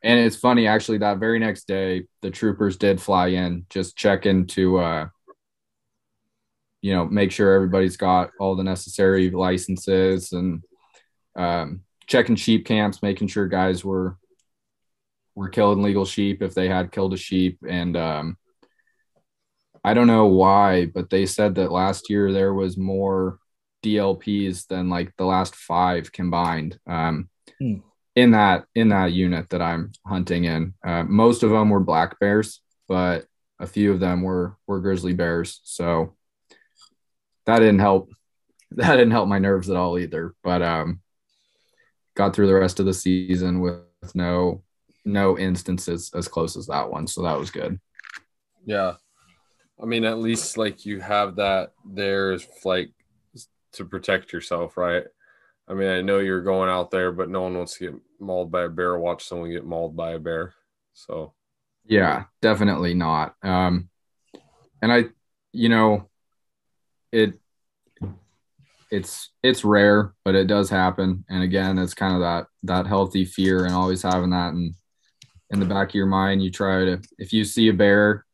it's funny, actually, that very next day, the troopers did fly in, just check into, make sure everybody's got all the necessary licenses and checking sheep camps, making sure guys were killing legal sheep if they had killed a sheep. And I don't know why, but they said that last year there was more DLPs than like the last 5 combined in that unit that I'm hunting in. Most of them were black bears, but a few of them were grizzly bears. So that didn't help. That didn't help my nerves at all either. But got through the rest of the season with no instances as close as that one. So that was good. Yeah. I mean, at least like you have that there's like to protect yourself, right? I mean, I know you're going out there, but no one wants to get mauled by a bear or watch someone get mauled by a bear. So yeah, definitely not. And it's rare, but it does happen. And again, it's kind of that healthy fear and always having that in the back of your mind. You try to, if you see a bear,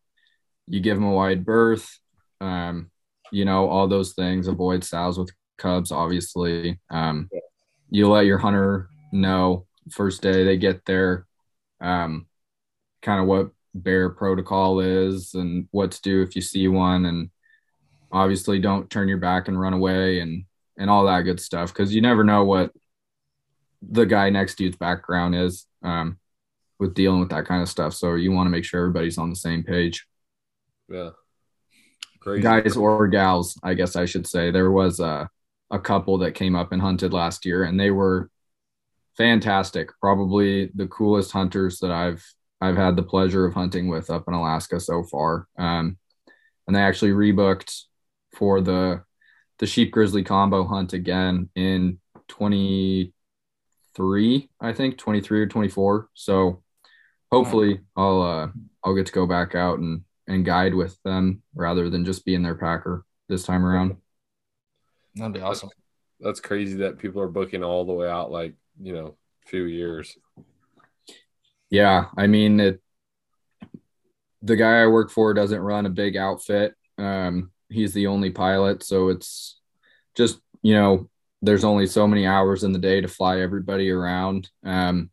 you give them a wide berth, all those things, avoid sows with cubs, obviously. You let your hunter know first day they get there, kind of what bear protocol is and what to do if you see one. And obviously don't turn your back and run away and all that good stuff. Cause you never know what the guy next to you's background is, with dealing with that kind of stuff. So you want to make sure everybody's on the same page. Yeah. Crazy. Guys or gals, I guess I should say. There was a couple that came up and hunted last year and they were fantastic. Probably the coolest hunters that I've had the pleasure of hunting with up in Alaska so far. And they actually rebooked for the sheep grizzly combo hunt again in 23, I think 23 or 24. So hopefully I'll get to go back out and guide with them rather than just being their packer this time around. That'd be awesome. That's crazy that people are booking all the way out, like, few years. Yeah. I mean, the guy I work for doesn't run a big outfit. He's the only pilot. So it's just, there's only so many hours in the day to fly everybody around. But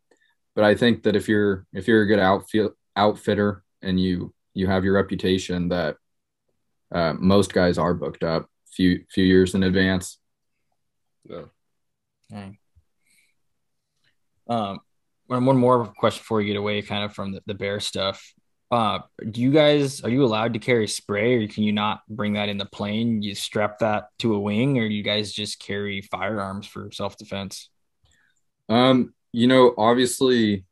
I think that if you're a good outfitter and you have your reputation, that most guys are booked up few years in advance. Yeah. Okay. One more question before you get away kind of from the bear stuff. Are you allowed to carry spray, or can you not bring that in the plane? You strap that to a wing, or you guys just carry firearms for self-defense? Obviously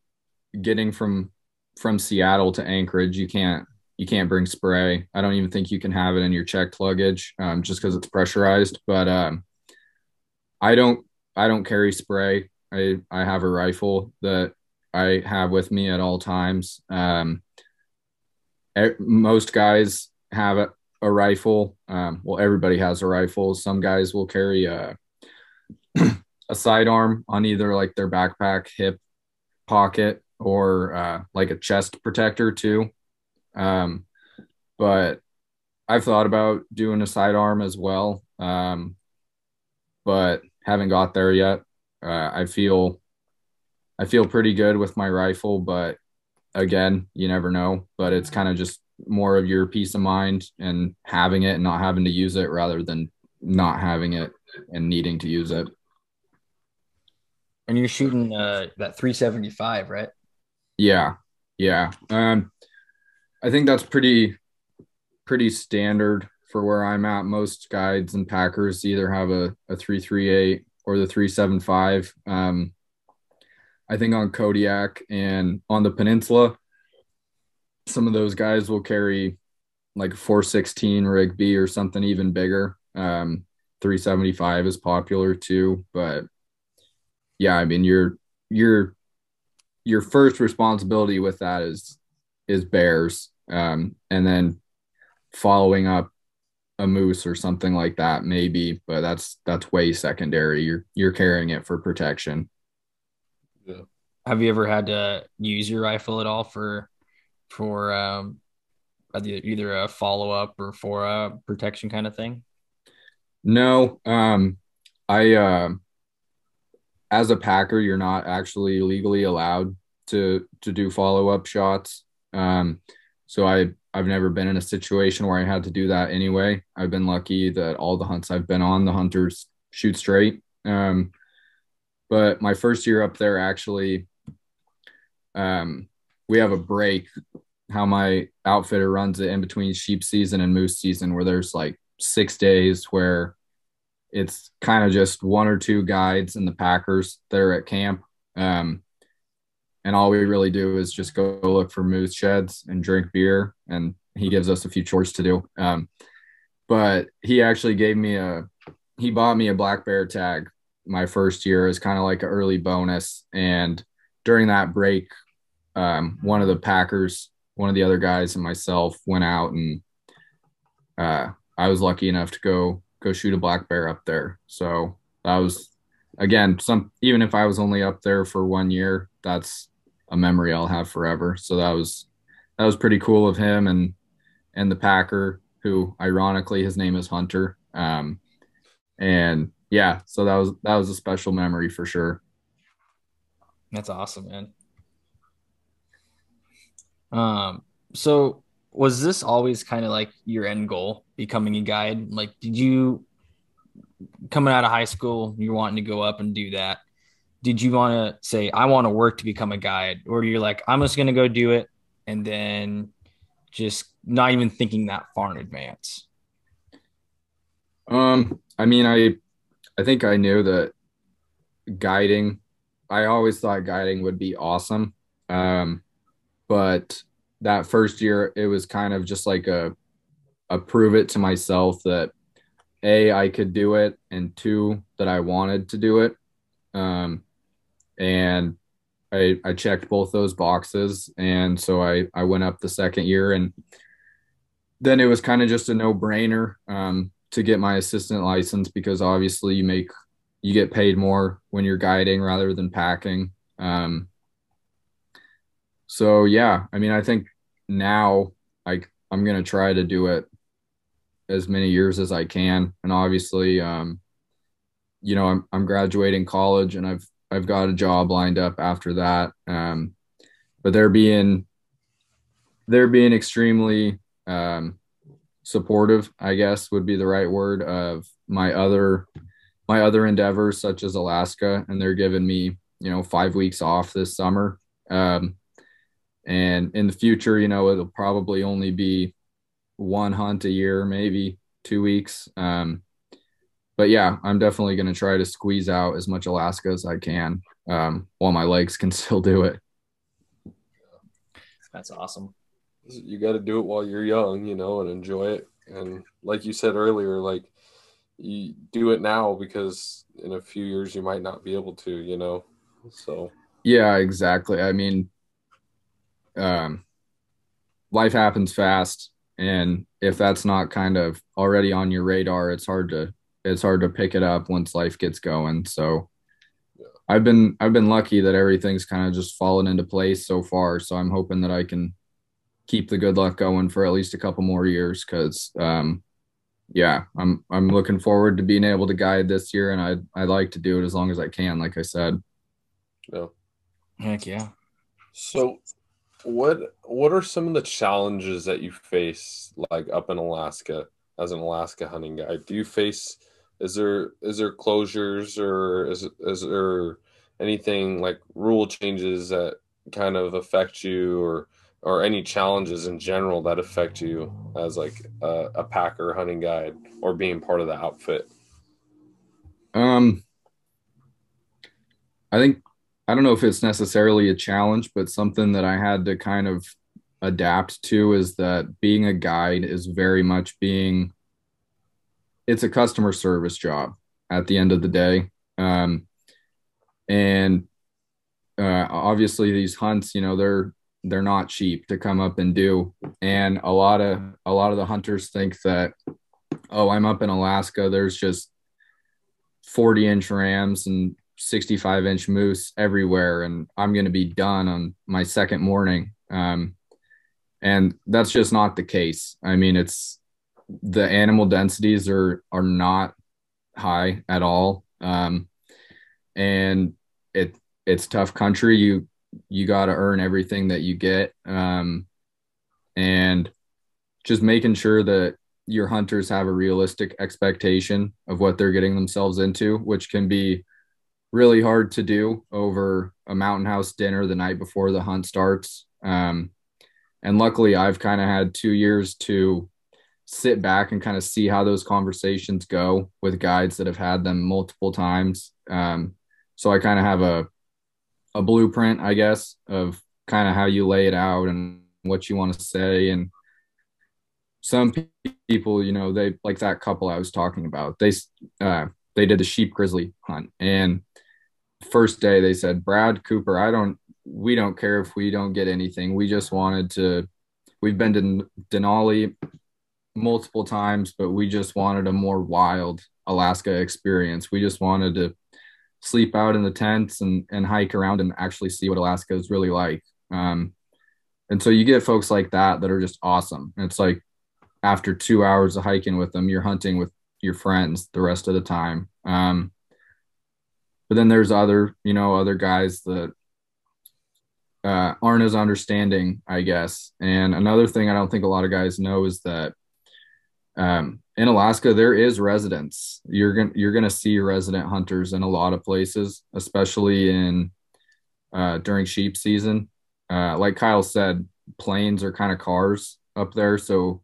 getting from Seattle to Anchorage, you can't bring spray. I don't even think you can have it in your checked luggage, just because it's pressurized. But I don't I don't carry spray. I have a rifle that I have with me at all times. Most guys have a rifle. Well, everybody has a rifle. Some guys will carry a sidearm on either like their backpack, hip pocket, or like a chest protector too. Um, but I've thought about doing a sidearm as well, but haven't got there yet. I feel pretty good with my rifle, but again, you never know. But it's kind of just more of your peace of mind and having it and not having to use it rather than not having it and needing to use it. And you're shooting that 375, right? Yeah, yeah. I think that's pretty standard for where I'm at. Most guides and packers either have a 338 or the 375. I think on Kodiak and on the peninsula, some of those guys will carry like 416 rig B or something even bigger. 375 is popular too, but yeah, I mean your first responsibility with that is bears, and then following up a moose or something like that maybe, but that's way secondary. You're carrying it for protection. Yeah. Have you ever had to use your rifle at all for either a follow up or for a protection kind of thing? No, I as a packer, you're not actually legally allowed to do follow up shots. So I've never been in a situation where I had to do that anyway. I've been lucky that all the hunts I've been on, the hunters shoot straight. But my first year up there, actually, we have a break. How my outfitter runs it in between sheep season and moose season, where there's like 6 days where it's kind of just one or two guides and the packers that are at camp. And all we really do is just go look for moose sheds and drink beer. And he gives us a few chores to do. But he actually he bought me a black bear tag my first year as kind of like an early bonus. And during that break, one of the packers, one of the other guys and myself went out, and I was lucky enough to go shoot a black bear up there. So that was, again, even if I was only up there for 1 year, that's a memory I'll have forever. So that was pretty cool of him and the packer, who ironically his name is Hunter. And yeah, so that was a special memory for sure. That's awesome, man. So was this always kind of like your end goal, becoming a guide? Like, did you coming out of high school, you're wanting to go up and do that? Did you want to say, I want to work to become a guide? Or you're like, I'm just going to go do it, and then just not even thinking that far in advance? I mean, I think I knew that guiding, I always thought guiding would be awesome. But that first year, it was kind of just like a prove it to myself that A, I could do it, and two, that I wanted to do it. And I checked both those boxes. And so I went up the second year, and then it was kind of just a no brainer, to get my assistant license, because obviously you get paid more when you're guiding rather than packing. So yeah, I mean, I think now I'm going to try to do it as many years as I can. And obviously, I'm graduating college, and I've got a job lined up after that. But they're being extremely supportive, I guess would be the right word, of my other endeavors, such as Alaska, and they're giving me 5 weeks off this summer. And in the future, it'll probably only be one hunt a year, maybe 2 weeks. But but yeah, I'm definitely going to try to squeeze out as much Alaska as I can while my legs can still do it. That's awesome. You got to do it while you're young, and enjoy it. And like you said earlier, like you do it now because in a few years you might not be able to. So Yeah, exactly. I mean, life happens fast, and if that's not kind of already on your radar, it's hard to pick it up once life gets going. So yeah. I've been lucky that everything's kind of just fallen into place so far. So I'm hoping that I can keep the good luck going for at least a couple more years because yeah, I'm looking forward to being able to guide this year, and I'd like to do it as long as I can, like I said. Yeah. Heck yeah. So what are some of the challenges that you face like up in Alaska as an Alaska hunting guide? Is there closures, or is there anything like rule changes that kind of affect you, or any challenges in general that affect you as like a packer hunting guide or being part of the outfit? Um, I think I don't know if it's necessarily a challenge, but something that I had to kind of adapt to is that being a guide is very much it's a customer service job at the end of the day. And obviously these hunts, they're not cheap to come up and do. And a lot of the hunters think that, oh, I'm up in Alaska, there's just 40-inch rams and 65-inch moose everywhere, and I'm going to be done on my second morning. And that's just not the case. I mean, it's the animal densities are not high at all, and it's tough country. You got to earn everything that you get, and just making sure that your hunters have a realistic expectation of what they're getting themselves into, which can be really hard to do over a mountain house dinner the night before the hunt starts. And luckily, I've kind of had 2 years to sit back and kind of see how those conversations go with guides that have had them multiple times. So I kind of have a blueprint, I guess, of kind of how you lay it out and what you want to say. And some people, they like that couple I was talking about. They did the sheep grizzly hunt, and first day they said, Brad, Cooper, we don't care if we don't get anything. We've been to Denali multiple times, but we just wanted a more wild Alaska experience. We just wanted to sleep out in the tents and hike around and actually see what Alaska is really like. And so you get folks like that are just awesome. And it's like after 2 hours of hiking with them, you're hunting with your friends the rest of the time. But then there's other guys that aren't as understanding, I guess. And another thing I don't think a lot of guys know is that in Alaska there is residents. You're gonna see resident hunters in a lot of places, especially in during sheep season. Like Kyle said, planes are kind of cars up there, so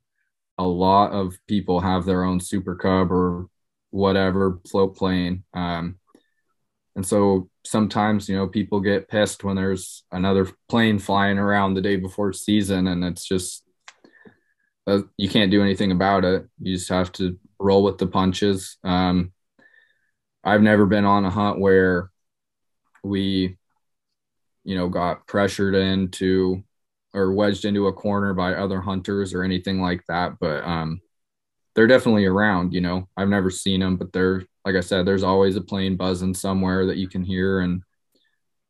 a lot of people have their own Super Cub or whatever float plane. And so sometimes, people get pissed when there's another plane flying around the day before season, and it's just, you can't do anything about it. You just have to roll with the punches. I've never been on a hunt where we, got pressured into or wedged into a corner by other hunters or anything like that. But they're definitely around, I've never seen them, but like I said, there's always a plane buzzing somewhere that you can hear. And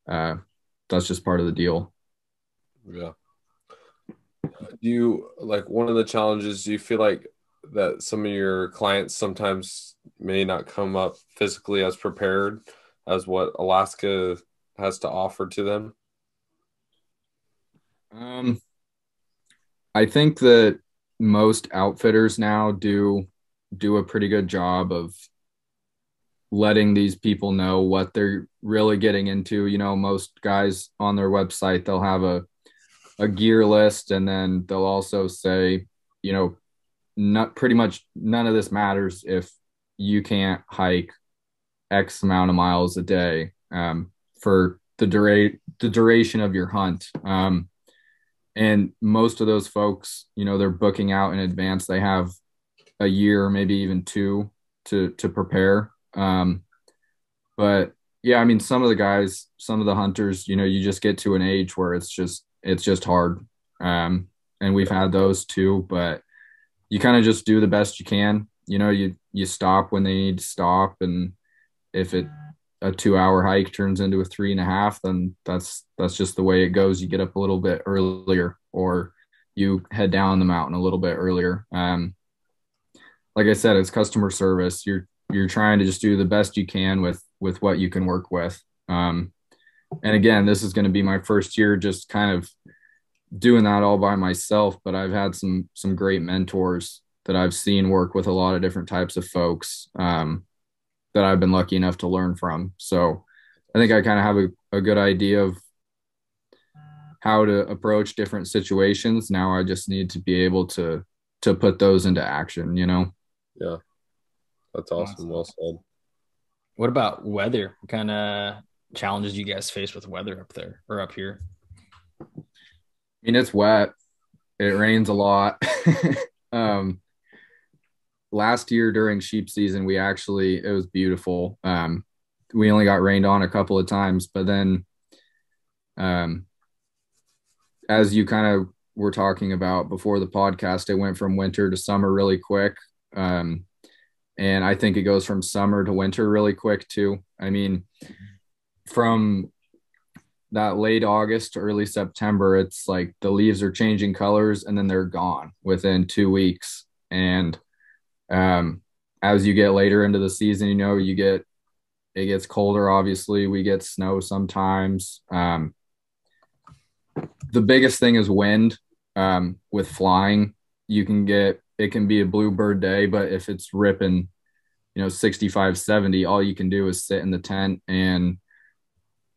that's just part of the deal. Yeah. Do you like one of the challenges? Do you feel like that some of your clients sometimes may not come up physically as prepared as what Alaska has to offer to them? I think that most outfitters now do a pretty good job of letting these people know what they're really getting into. Most guys on their website, they'll have a gear list, and then they'll also say, not pretty much none of this matters if you can't hike X amount of miles a day for the duration of your hunt. And most of those folks, they're booking out in advance. They have a year, maybe even two to prepare. But yeah, I mean, some of the guys, some of the hunters, you just get to an age where it's just hard. And we've had those too, but you kind of just do the best you can. You stop when they need to stop. And if a 2 hour hike turns into a 3.5, then that's just the way it goes. You get up a little bit earlier, or you head down the mountain a little bit earlier. Like I said, it's customer service. You're trying to just do the best you can with what you can work with. And again, this is going to be my first year just kind of doing that all by myself, but I've had some great mentors that I've seen work with a lot of different types of folks that I've been lucky enough to learn from. So I think I kind of have a good idea of how to approach different situations. Now I just need to be able to put those into action, Yeah, that's awesome. Well said. What about weather? What kind of challenges you guys face with weather up there or up here? I mean, it's wet. It rains a lot. Last year during sheep season, it was beautiful. We only got rained on a couple of times, but then as you kind of were talking about before the podcast, it went from winter to summer really quick. And I think it goes from summer to winter really quick too. I mean, from that late August to early September, it's like the leaves are changing colors and then they're gone within 2 weeks. And as you get later into the season, it gets colder. Obviously, we get snow sometimes. The biggest thing is wind. With flying, it can be a bluebird day, but if it's ripping, 65, 70, all you can do is sit in the tent and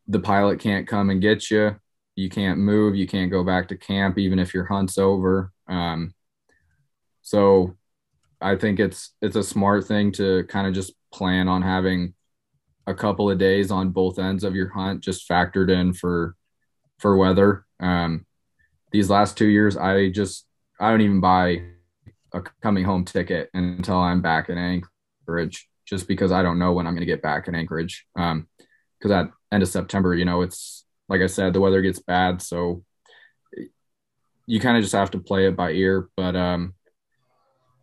the pilot can't come and get you. You can't move. You can't go back to camp, even if your hunt's over. So I think it's a smart thing to kind of just plan on having a couple of days on both ends of your hunt just factored in for weather. These last 2 years, I don't even buy a coming home ticket until I'm back in Anchorage, just because I don't know when I'm going to get back in Anchorage. Because at end of September, it's like I said, the weather gets bad, so you kind of just have to play it by ear. But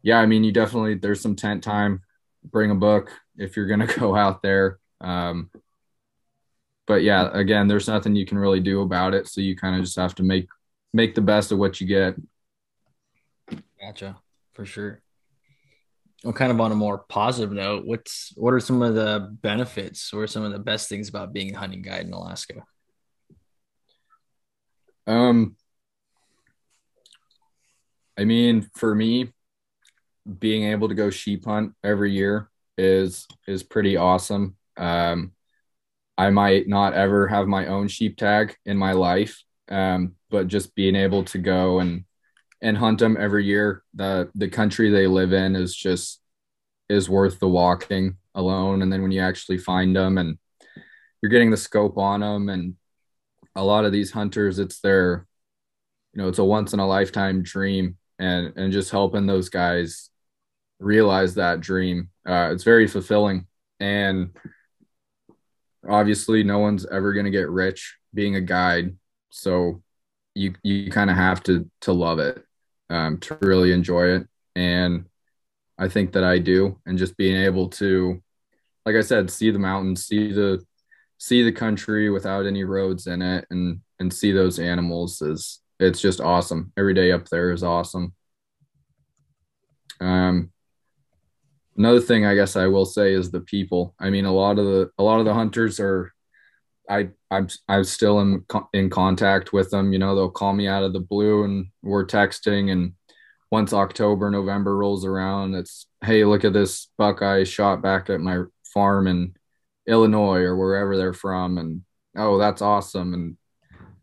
yeah, I mean, there's some tent time. Bring a book if you're going to go out there. But yeah, again, there's nothing you can really do about it. So you kind of just have to make the best of what you get. Gotcha. For sure. Well, kind of on a more positive note, what are some of the benefits or some of the best things about being a hunting guide in Alaska? I mean, for me, being able to go sheep hunt every year is pretty awesome. I might not ever have my own sheep tag in my life, but just being able to go and hunt them every year, the country they live in is worth the walking alone. And then when you actually find them and you're getting the scope on them, and a lot of these hunters, it's a once in a lifetime dream, and just helping those guys realize that dream. It's very fulfilling. And obviously no one's ever going to get rich being a guide. So you kind of have to love it, to really enjoy it. And I think that I do. And just being able to, like I said, see the mountains, see the country without any roads in it, and see those animals it's just awesome. Every day up there is awesome. Another thing I guess I will say is the people. I mean, a lot of the hunters are, I'm still in contact with them. They'll call me out of the blue and we're texting. And once October, November rolls around, it's, hey, look at this buck I shot back at my farm in Illinois or wherever they're from. And, oh, that's awesome. And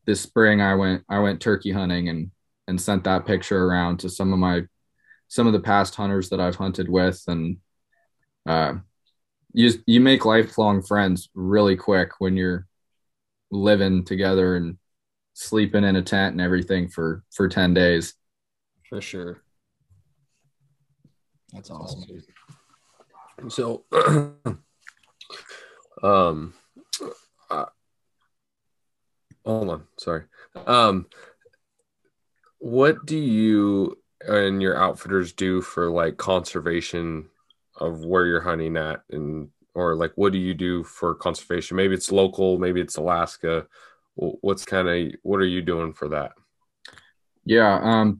this spring I went turkey hunting and sent that picture around to some of the past hunters that I've hunted with. And uh, you make lifelong friends really quick when you're living together and sleeping in a tent and everything for 10 days. For sure. That's awesome. So, hold on, sorry. What do you and your outfitters do for like conservation of where you're hunting at, and or like what do you do for conservation? Maybe it's local, maybe it's Alaska. What are you doing for that? Yeah.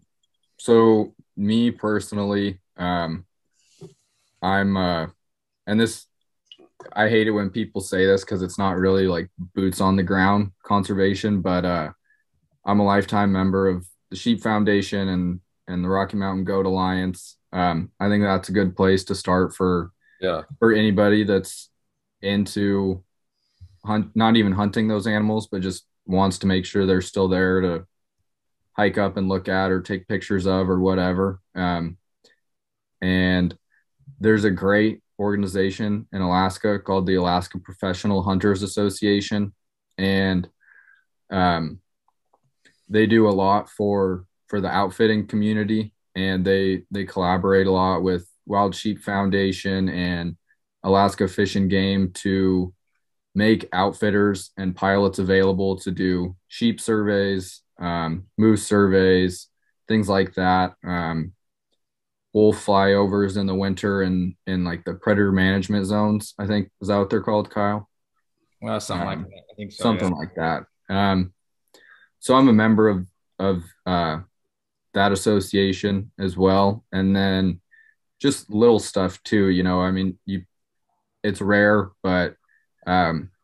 So me personally, I'm and this I hate it when people say this because it's not really like boots on the ground conservation, but I'm a lifetime member of the Sheep Foundation and the Rocky Mountain Goat Alliance. I think that's a good place to start for anybody that's into not even hunting those animals, but just wants to make sure they're still there to hike up and look at or take pictures of or whatever. And there's a great organization in Alaska called the Alaska Professional Hunters Association, and they do a lot for the outfitting community, and they collaborate a lot with Wild Sheep Foundation and Alaska Fish and Game to make outfitters and pilots available to do sheep surveys, moose surveys, things like that. Wolf flyovers in the winter and in like the predator management zones, I think. Is that what they're called, Kyle? Well, something like that. I think so. Something like that. So I'm a member of that association as well. And then just little stuff too, I mean, it's rare, but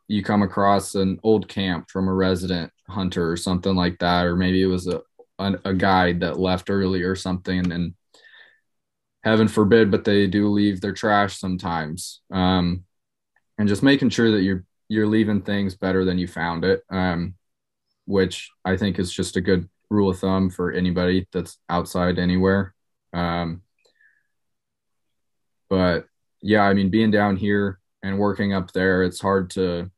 you come across an old camp from a resident hunter or something like that, or maybe it was a guide that left early or something, and heaven forbid, but they do leave their trash sometimes. And just making sure that you're leaving things better than you found it, which I think is just a good rule of thumb for anybody that's outside anywhere. But yeah, I mean, being down here and working up there, it's hard to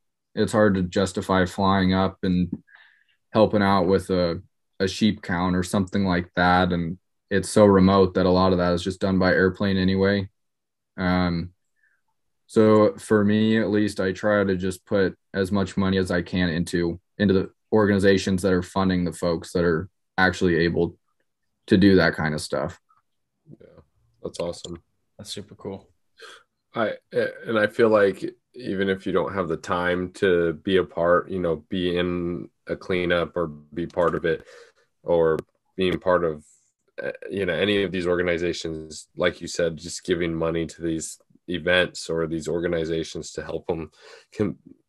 justify flying up and helping out with a sheep count or something like that. And it's so remote that a lot of that is just done by airplane anyway. So for me, at least, I try to just put as much money as I can into the organizations that are funding the folks that are actually able to do that kind of stuff. Yeah, that's awesome. That's super cool. I feel like even if you don't have the time to be a part, be in a cleanup or be part of it, or being part of, any of these organizations, like you said, just giving money to these events or these organizations to help them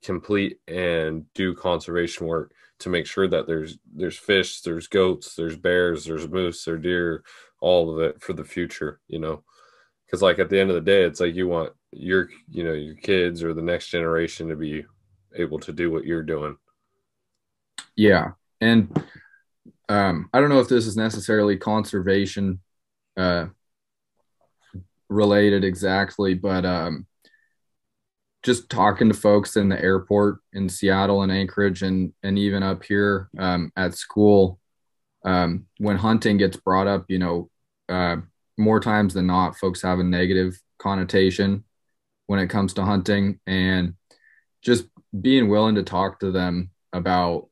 complete and do conservation work to make sure that there's fish, there's goats, there's bears, there's moose, there's deer, all of it for the future, because like at the end of the day, it's like you want your kids or the next generation to be able to do what you're doing. Yeah. And I don't know if this is necessarily conservation related exactly, but just talking to folks in the airport in Seattle and Anchorage and even up here at school, when hunting gets brought up, more times than not, folks have a negative connotation when it comes to hunting, and just being willing to talk to them about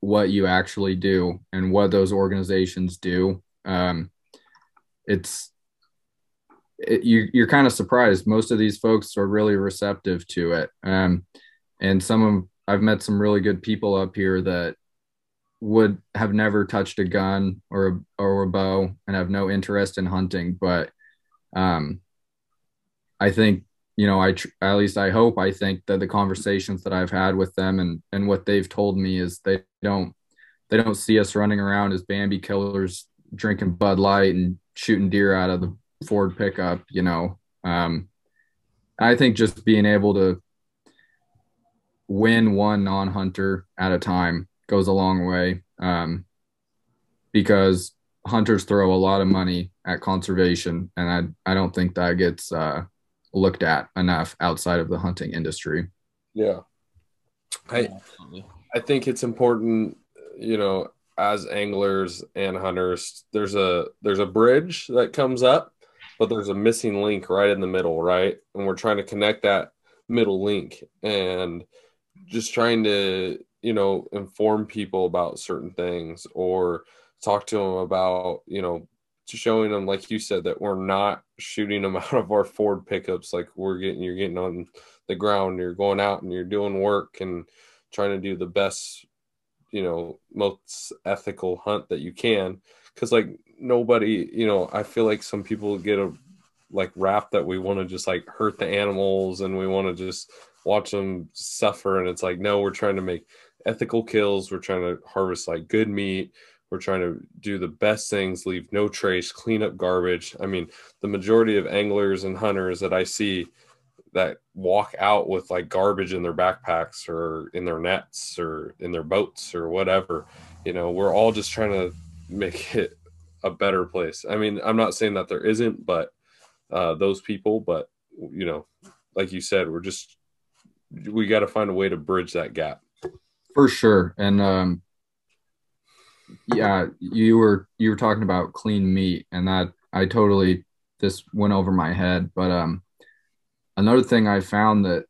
what you actually do and what those organizations do. You're kind of surprised. Most of these folks are really receptive to it. And I've met some really good people up here that would have never touched a gun or a bow and have no interest in hunting. But I think, at least I hope, I think that the conversations that I've had with them and what they've told me is they don't see us running around as Bambi killers, drinking Bud Light and shooting deer out of the Ford pickup, I think just being able to win one non-hunter at a time goes a long way, because hunters throw a lot of money at conservation, and I don't think that gets looked at enough outside of the hunting industry. Yeah. I think it's important, as anglers and hunters, there's a bridge that comes up, but there's a missing link right in the middle, right? And we're trying to connect that middle link and just trying to, inform people about certain things or talk to them about, showing them, like you said, that we're not shooting them out of our Ford pickups. Like you're getting on the ground, you're going out and you're doing work and trying to do the best, most ethical hunt that you can. Cause like nobody, I feel like some people get a like rap that we want to just like hurt the animals and we want to just watch them suffer. And it's like, no, we're trying to make ethical kills. We're trying to harvest like good meat. We're trying to do the best things, leave no trace, clean up garbage. I mean, the majority of anglers and hunters that I see that walk out with like garbage in their backpacks or in their nets or in their boats or whatever, we're all just trying to make it a better place. I mean, I'm not saying that there isn't, but those people, but like you said, we got to find a way to bridge that gap. For sure. And yeah, you were talking about clean meat, and that I totally, this went over my head. But another thing I found that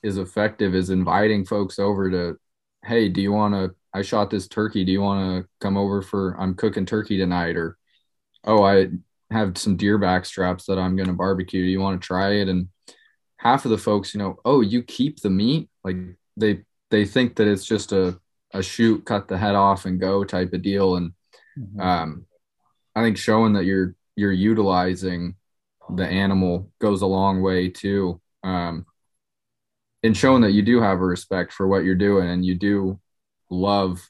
is effective is inviting folks over to, hey, do you want to, I shot this turkey. Do you want to come over I'm cooking turkey tonight? Or, oh, I have some deer back straps that I'm going to barbecue. Do you want to try it? And half of the folks, oh, you keep the meat? Like they think that it's just a shoot, cut the head off and go type of deal. And I think showing that you're utilizing the animal goes a long way too. And showing that you do have a respect for what you're doing and you do love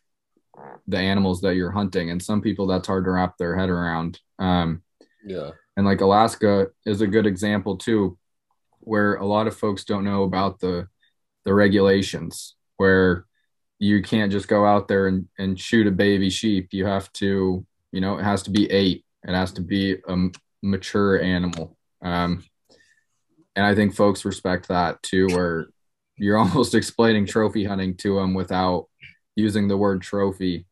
the animals that you're hunting. And some people, that's hard to wrap their head around. Yeah. And like Alaska is a good example too, where a lot of folks don't know about the regulations, where you can't just go out there and shoot a baby sheep. You have to, it has to be 8. It has to be a mature animal. And I think folks respect that too, where you're almost explaining trophy hunting to them without using the word trophy.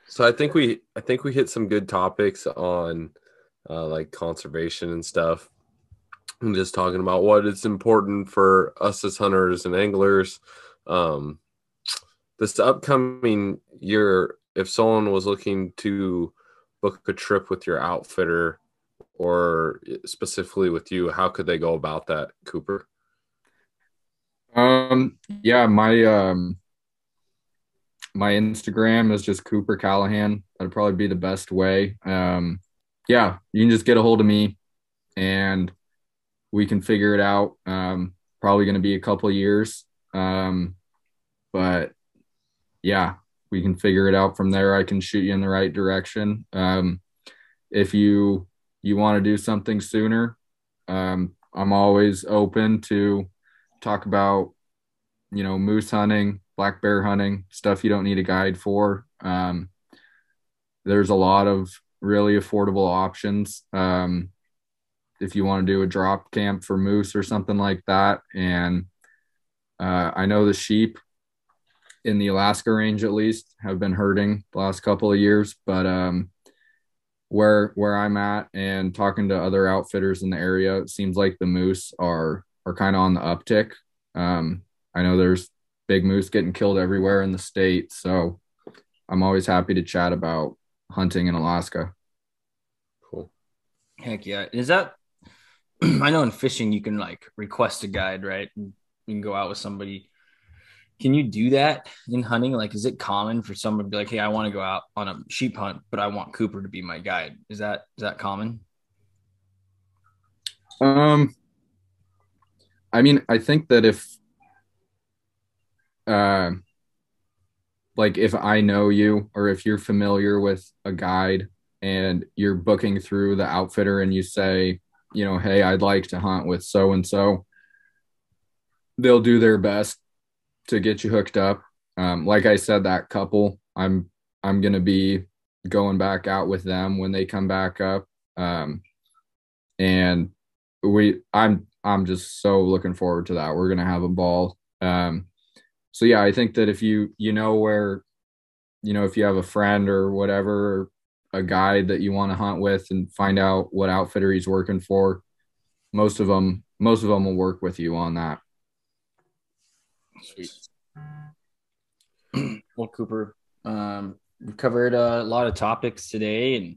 So I think we hit some good topics on like conservation and stuff. I'm just talking about what is important for us as hunters and anglers. This upcoming year, if someone was looking to book a trip with your outfitter or specifically with you, how could they go about that, Cooper? Yeah, my Instagram is just Cooper Calahan. That'd probably be the best way. Yeah, you can just get a hold of me and we can figure it out. Probably going to be a couple of years. But yeah, we can figure it out from there. I can shoot you in the right direction. If you want to do something sooner, I'm always open to talk about, moose hunting, black bear hunting, stuff you don't need a guide for. There's a lot of really affordable options. If you want to do a drop camp for moose or something like that. And I know the sheep in the Alaska range, at least, have been hurting the last couple of years, but where I'm at and talking to other outfitters in the area, it seems like the moose are kind of on the uptick. I know there's big moose getting killed everywhere in the state, so I'm always happy to chat about hunting in Alaska. Cool. Heck yeah. Is that, I know in fishing you can like request a guide, right? You can go out with somebody. Can you do that in hunting? Like, is it common for someone to be like, hey, I want to go out on a sheep hunt, but I want Cooper to be my guide? Is that common? I mean, I think that if I know you or if you're familiar with a guide and you're booking through the outfitter and you say, hey, I'd like to hunt with so and so, they'll do their best to get you hooked up. Like I said, that couple, I'm gonna be going back out with them when they come back up. And I'm just so looking forward to that. We're gonna have a ball. So yeah, I think that if you know where, if you have a friend or whatever, or a guide that you want to hunt with and find out what outfitter he's working for, most of them will work with you on that. Sweet. Well, Cooper, we covered a lot of topics today and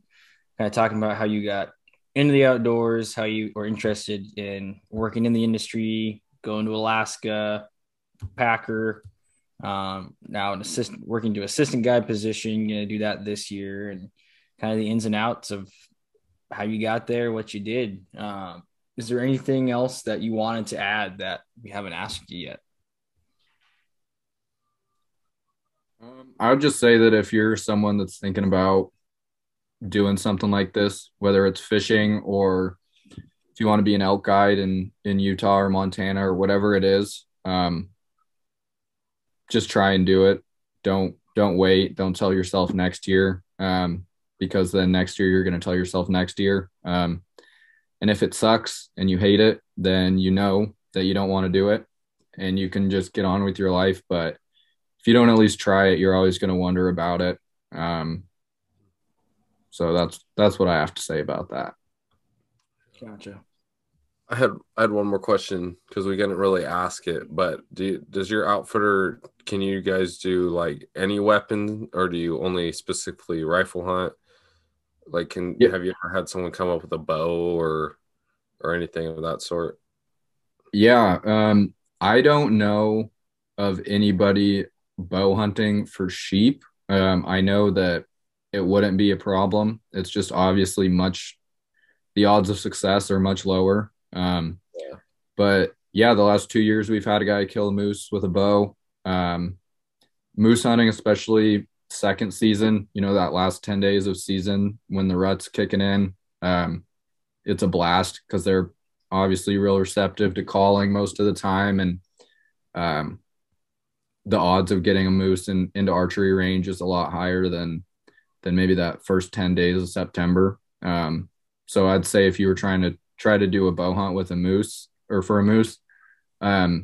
kind of talking about how you got into the outdoors, how you were interested in working in the industry, going to Alaska, Packer, now an assistant, working to assistant guide position. You're going to do that this year, and kind of the ins and outs of how you got there, what you did. Is there anything else that you wanted to add that we haven't asked you yet? I would just say that if you're someone that's thinking about doing something like this, whether it's fishing or if you want to be an elk guide in Utah or Montana or whatever it is, just try and do it. Don't wait. Don't tell yourself next year, because then next year you're going to tell yourself next year. And if it sucks and you hate it, then you know that you don't want to do it and you can just get on with your life. But if you don't at least try it, you're always going to wonder about it. So that's what I have to say about that. Gotcha. I had one more question because we didn't really ask it, but does your outfitter, can you guys do like any weapon, or do you only specifically rifle hunt? Like, have you ever had someone come up with a bow or anything of that sort? Yeah. I don't know of anybody bow hunting for sheep. I know that it wouldn't be a problem. It's just obviously the odds of success are much lower. Yeah. But yeah, the last 2 years we've had a guy kill a moose with a bow. Moose hunting, especially second season, that last 10 days of season when the rut's kicking in, it's a blast because they're obviously real receptive to calling most of the time. And the odds of getting a moose into archery range is a lot higher than maybe that first 10 days of September. So I'd say if you were trying to do a bow hunt with a moose or for a moose, I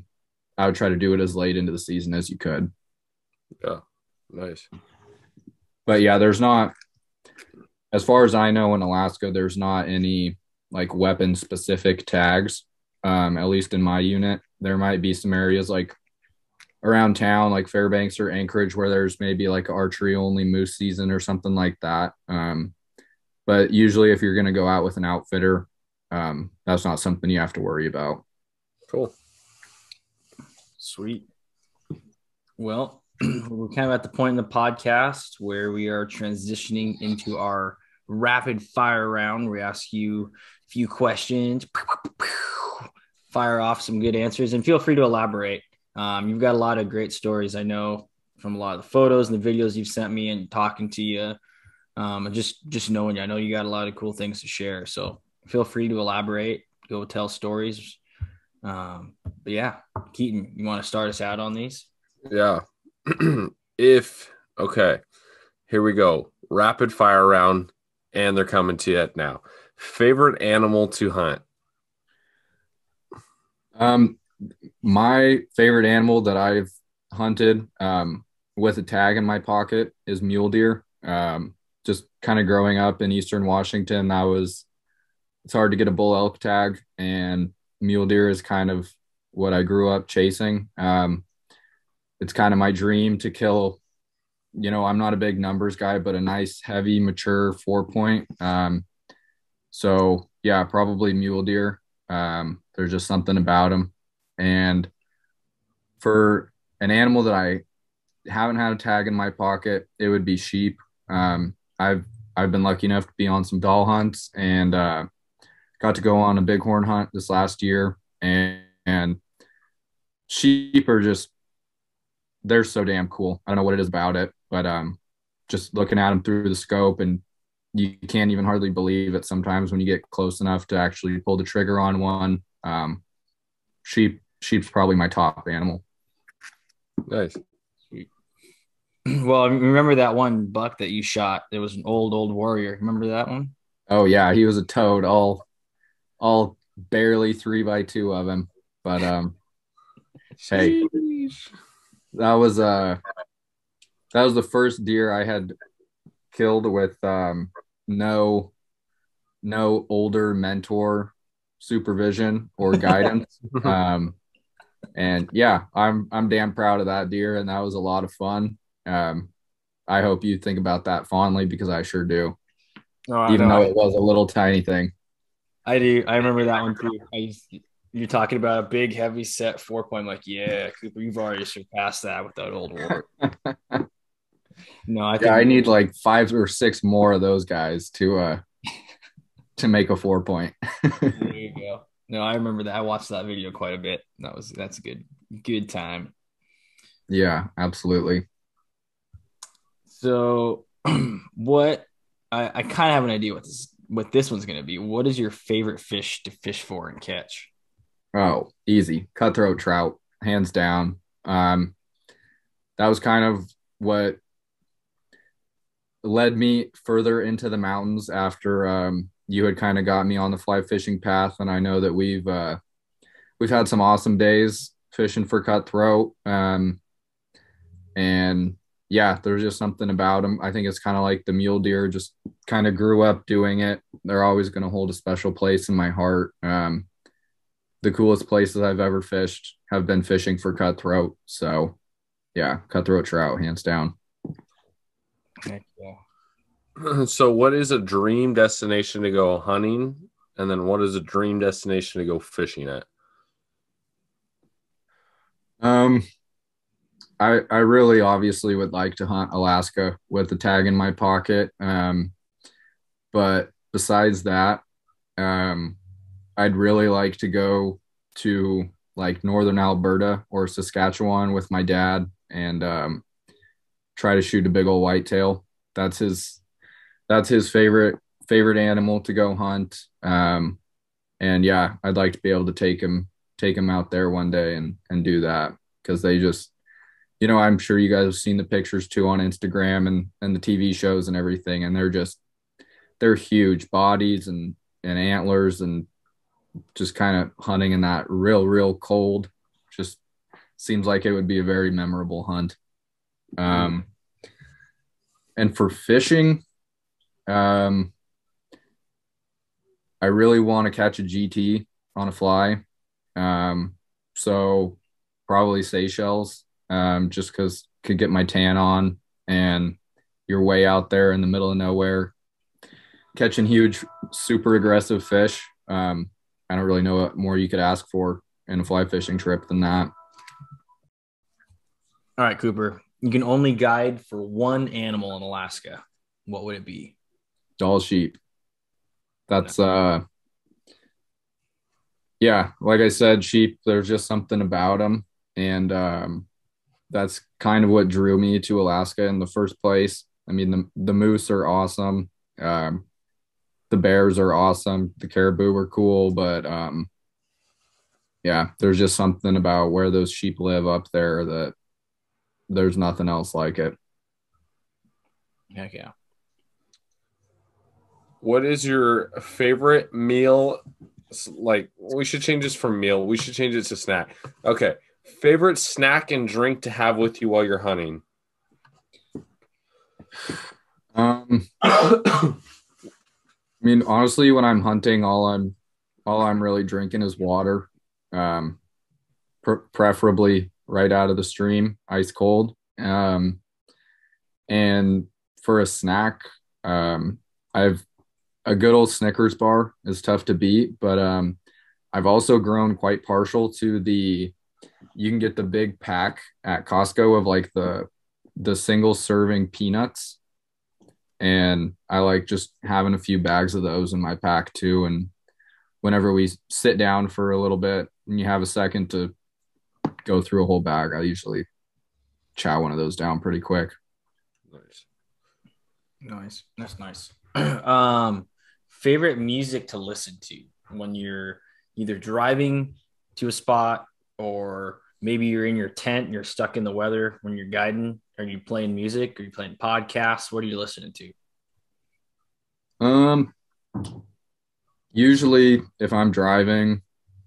would try to do it as late into the season as you could. Yeah. Nice. But yeah, there's not, as far as I know in Alaska, there's not any like weapon specific tags. At least in my unit, there might be some areas like around town, like Fairbanks or Anchorage, where there's maybe like archery only moose season or something like that. But usually if you're going to go out with an outfitter, that's not something you have to worry about. Cool. Sweet. Well, we're kind of at the point in the podcast where we are transitioning into our rapid fire round. We ask you a few questions, fire off some good answers, and feel free to elaborate. You've got a lot of great stories, I know, from a lot of the photos and the videos you've sent me and talking to you. And just knowing you, I know you got a lot of cool things to share. So feel free to elaborate, go tell stories. But yeah, Keaton, you want to start us out on these? Yeah. Okay, here we go. Rapid fire round, and they're coming to you now. Favorite animal to hunt? My favorite animal that I've hunted with a tag in my pocket is mule deer. Just kind of growing up in Eastern Washington, it's hard to get a bull elk tag, and mule deer is kind of what I grew up chasing. It's kind of my dream to kill, I'm not a big numbers guy, but a nice, heavy, mature 4-point. So yeah, probably mule deer. There's just something about them. And for an animal that I haven't had a tag in my pocket, it would be sheep. I've been lucky enough to be on some doll hunts and got to go on a bighorn hunt this last year. And sheep are they're so damn cool. I don't know what it is about it, but just looking at them through the scope, and you can't even hardly believe it sometimes when you get close enough to actually pull the trigger on one. Sheep's probably my top animal. Nice. Well, I remember that one buck that you shot. It was an old warrior. Remember that one? Oh yeah, he was a toad all barely 3x2 of him. But hey, that was the first deer I had killed with no older mentor supervision or guidance. And yeah, I'm damn proud of that deer, and that was a lot of fun. I hope you think about that fondly because I sure do. Even though it was a little tiny thing. I do. I remember that one too. You're talking about a big, heavy set 4-point. I'm like, yeah, Cooper, you've already surpassed that with that old wart. No, I need like 5 or 6 more of those guys to make a 4-point. There you go. No, I remember that. I watched that video quite a bit. That's a good time. Yeah, absolutely. So what I kind of have an idea what this one's gonna be. What is your favorite fish to fish for and catch? Oh, easy. Cutthroat trout, hands down. That was kind of what led me further into the mountains after you had kind of got me on the fly fishing path, and I know that we've had some awesome days fishing for cutthroat. And yeah, there's just something about them. I think it's kind of like the mule deer, just kind of grew up doing it. They're always going to hold a special place in my heart. The coolest places I've ever fished have been fishing for cutthroat. So yeah, cutthroat trout, hands down. Heck yeah. So what is a dream destination to go hunting? And then what is a dream destination to go fishing at? I really obviously would like to hunt Alaska with the tag in my pocket. But besides that, I'd really like to go to like northern Alberta or Saskatchewan with my dad and try to shoot a big old whitetail. That's his favorite animal to go hunt. And yeah, I'd like to be able to take him out there one day and do that, because they just, I'm sure you guys have seen the pictures too on Instagram and the TV shows and everything, and they're huge bodies and antlers, and just kind of hunting in that real cold just seems like it would be a very memorable hunt. And for fishing, I really want to catch a GT on a fly. So probably Seychelles, just because could get my tan on, and you're way out there in the middle of nowhere catching huge, super aggressive fish. I don't really know what more you could ask for in a fly fishing trip than that. All right, Cooper, you can only guide for one animal in Alaska. What would it be? Doll sheep. That's yeah, like I said, sheep, there's just something about them, and that's kind of what drew me to Alaska in the first place. I mean, the moose are awesome. The bears are awesome. The caribou are cool, but yeah, there's just something about where those sheep live up there that there's nothing else like it. Heck yeah. What is your favorite meal? Like, we should change this from meal. We should change it to snack. Okay. Favorite snack and drink to have with you while you're hunting? I mean, honestly, when I'm hunting, all I'm really drinking is water, preferably right out of the stream, ice cold. And for a snack, I've a good old Snickers bar is tough to beat, but I've also grown quite partial to you can get the big pack at Costco of like the single serving peanuts. And I like just having a few bags of those in my pack too. And whenever we sit down for a little bit and you have a second to go through a whole bag, I usually chow one of those down pretty quick. Nice. That's nice. Favorite music to listen to when you're either driving to a spot, or maybe you're in your tent and you're stuck in the weather when you're guiding. Are you playing music? Are you playing podcasts? What are you listening to? Usually, if I'm driving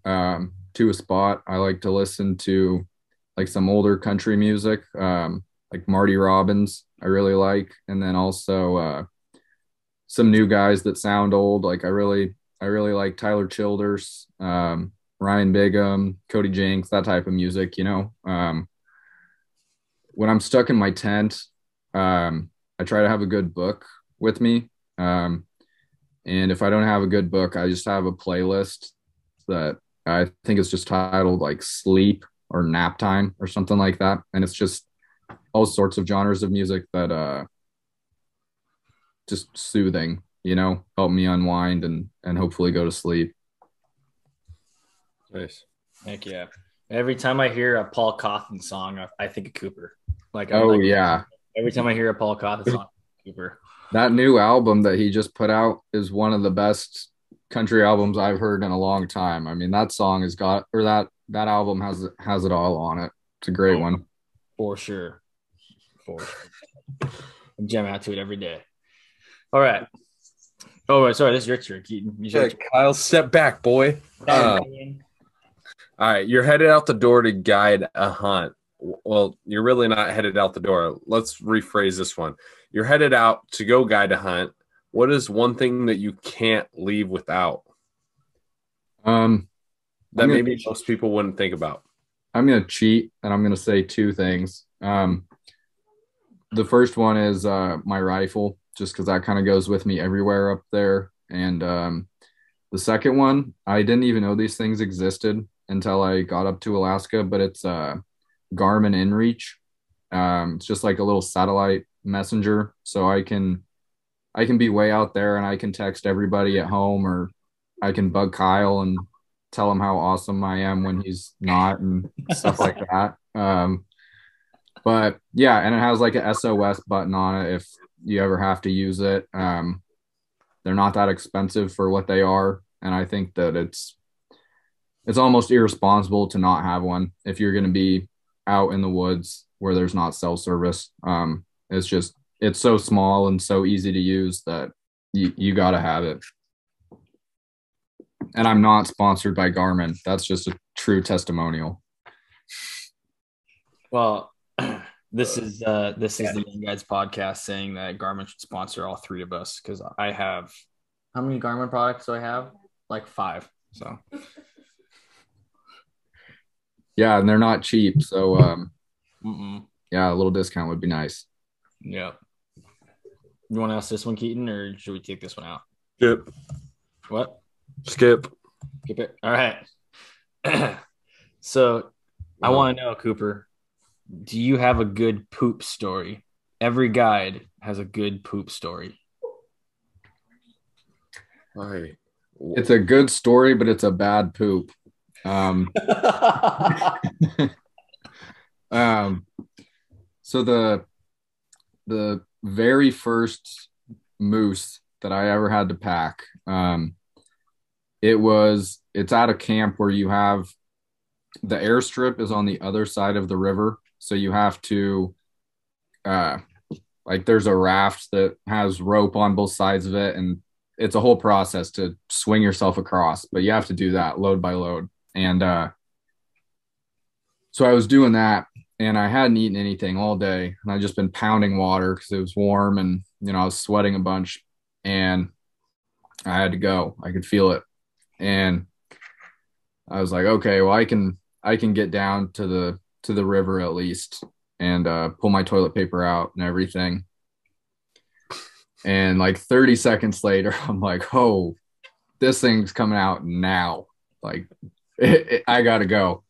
to a spot, I like to listen to like some older country music, like Marty Robbins, I really like, and then also some new guys that sound old. Like I really like Tyler Childers, Ryan Bigham, Cody Jinks, that type of music. When I'm stuck in my tent, I try to have a good book with me. And if I don't have a good book, I just have a playlist that I think is just titled like sleep or nap time or something like that. And it's just all sorts of genres of music that just soothing, help me unwind and hopefully go to sleep. Nice. Heck yeah. Every time I hear a Paul Cawthon song, I think of Cooper. Oh yeah. Every time I hear a Paul Cawthon song, Cooper. That new album that he just put out is one of the best country albums I've heard in a long time. I mean, that song has got, or that album has it all on it. It's a great one. For sure. For sure. I jam out to it every day. All right. Oh, sorry. This is your turn, Keaton. Kyle, step back, boy. All right. You're headed out the door to guide a hunt. Well, you're really not headed out the door. Let's rephrase this one. You're headed out to go guide a hunt. What is one thing that you can't leave without? That maybe most people wouldn't think about. I'm going to cheat and I'm going to say two things. The first one is my rifle, just because that kind of goes with me everywhere up there. And the second one, I didn't even know these things existed until I got up to Alaska, but it's Garmin InReach. It's just like a little satellite messenger, so I can be way out there and I can text everybody at home, or I can bug Kyle and tell him how awesome I am when he's not and stuff like that. But yeah, and it has like a SOS button on it if you ever have to use it. They're not that expensive for what they are, and I think that it's almost irresponsible to not have one if you're going to be out in the woods where there's not cell service. It's so small and so easy to use that you got to have it. And I'm not sponsored by Garmin. That's just a true testimonial. Well, this is the Young Guys podcast saying that Garmin should sponsor all three of us, because I have, how many Garmin products do I have? Like 5. So yeah, and they're not cheap. So yeah, a little discount would be nice. Yeah. You want to ask this one, Keaton, or should we take this one out? Skip. What? Skip. Skip it. All right. So I want to know, Cooper, do you have a good poop story? Every guide has a good poop story. Right. It's a good story, but it's a bad poop. So the very first moose that I ever had to pack, it's at a camp where you have the airstrip is on the other side of the river. So you have to, like there's a raft that has rope on both sides of it. And it's a whole process to swing yourself across, but you have to do that load by load. And so I was doing that and I hadn't eaten anything all day. And I'd just been pounding water because it was warm and, I was sweating a bunch and I had to go. I could feel it. And I was like, okay, well, I can get down to the river at least and pull my toilet paper out and everything. And like 30 seconds later, I'm like, oh, this thing's coming out now. Like I gotta go.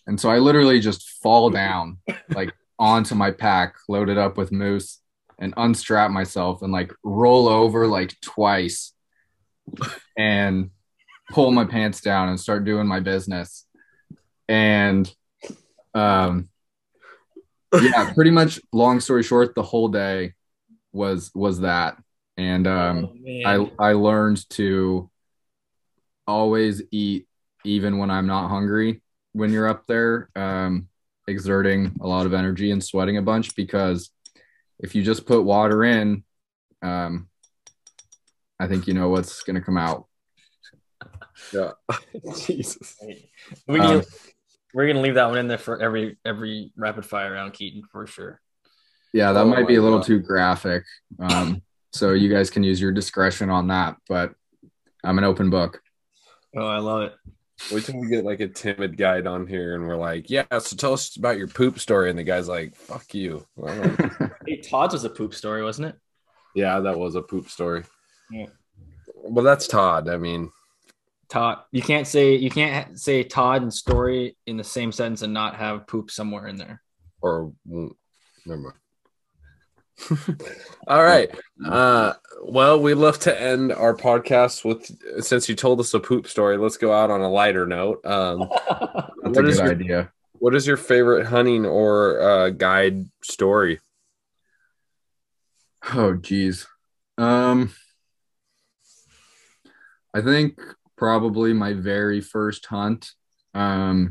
And so I literally just fall down like onto my pack, loaded up with moose, and unstrap myself and like roll over like twice and pull my pants down and start doing my business. And yeah, pretty much long story short, the whole day was that. And I learned to always eat even when I'm not hungry when you're up there, exerting a lot of energy and sweating a bunch, because if you just put water in, I think you know what's going to come out. Yeah. Jesus. We can, we're gonna leave that one in there for every rapid fire round, Keaton, for sure. Yeah, that Oh might be my a little God. too graphic. So you guys can use your discretion on that, but I'm an open book. Oh, I love it. Wait till we get like a timid guide on here and we're like, yeah, so tell us about your poop story. And the guy's like, fuck you. All right. Hey, Todd's was a poop story, wasn't it? Yeah, that was a poop story. Yeah. Well, that's Todd. I mean, Todd, you can't say Todd and story in the same sentence and not have poop somewhere in there. or never mind. All right. Well, we'd love to end our podcast with, since you told us a poop story, let's go out on a lighter note. That's a good idea. What is your favorite hunting or guide story? Oh, geez. I think probably my very first hunt. I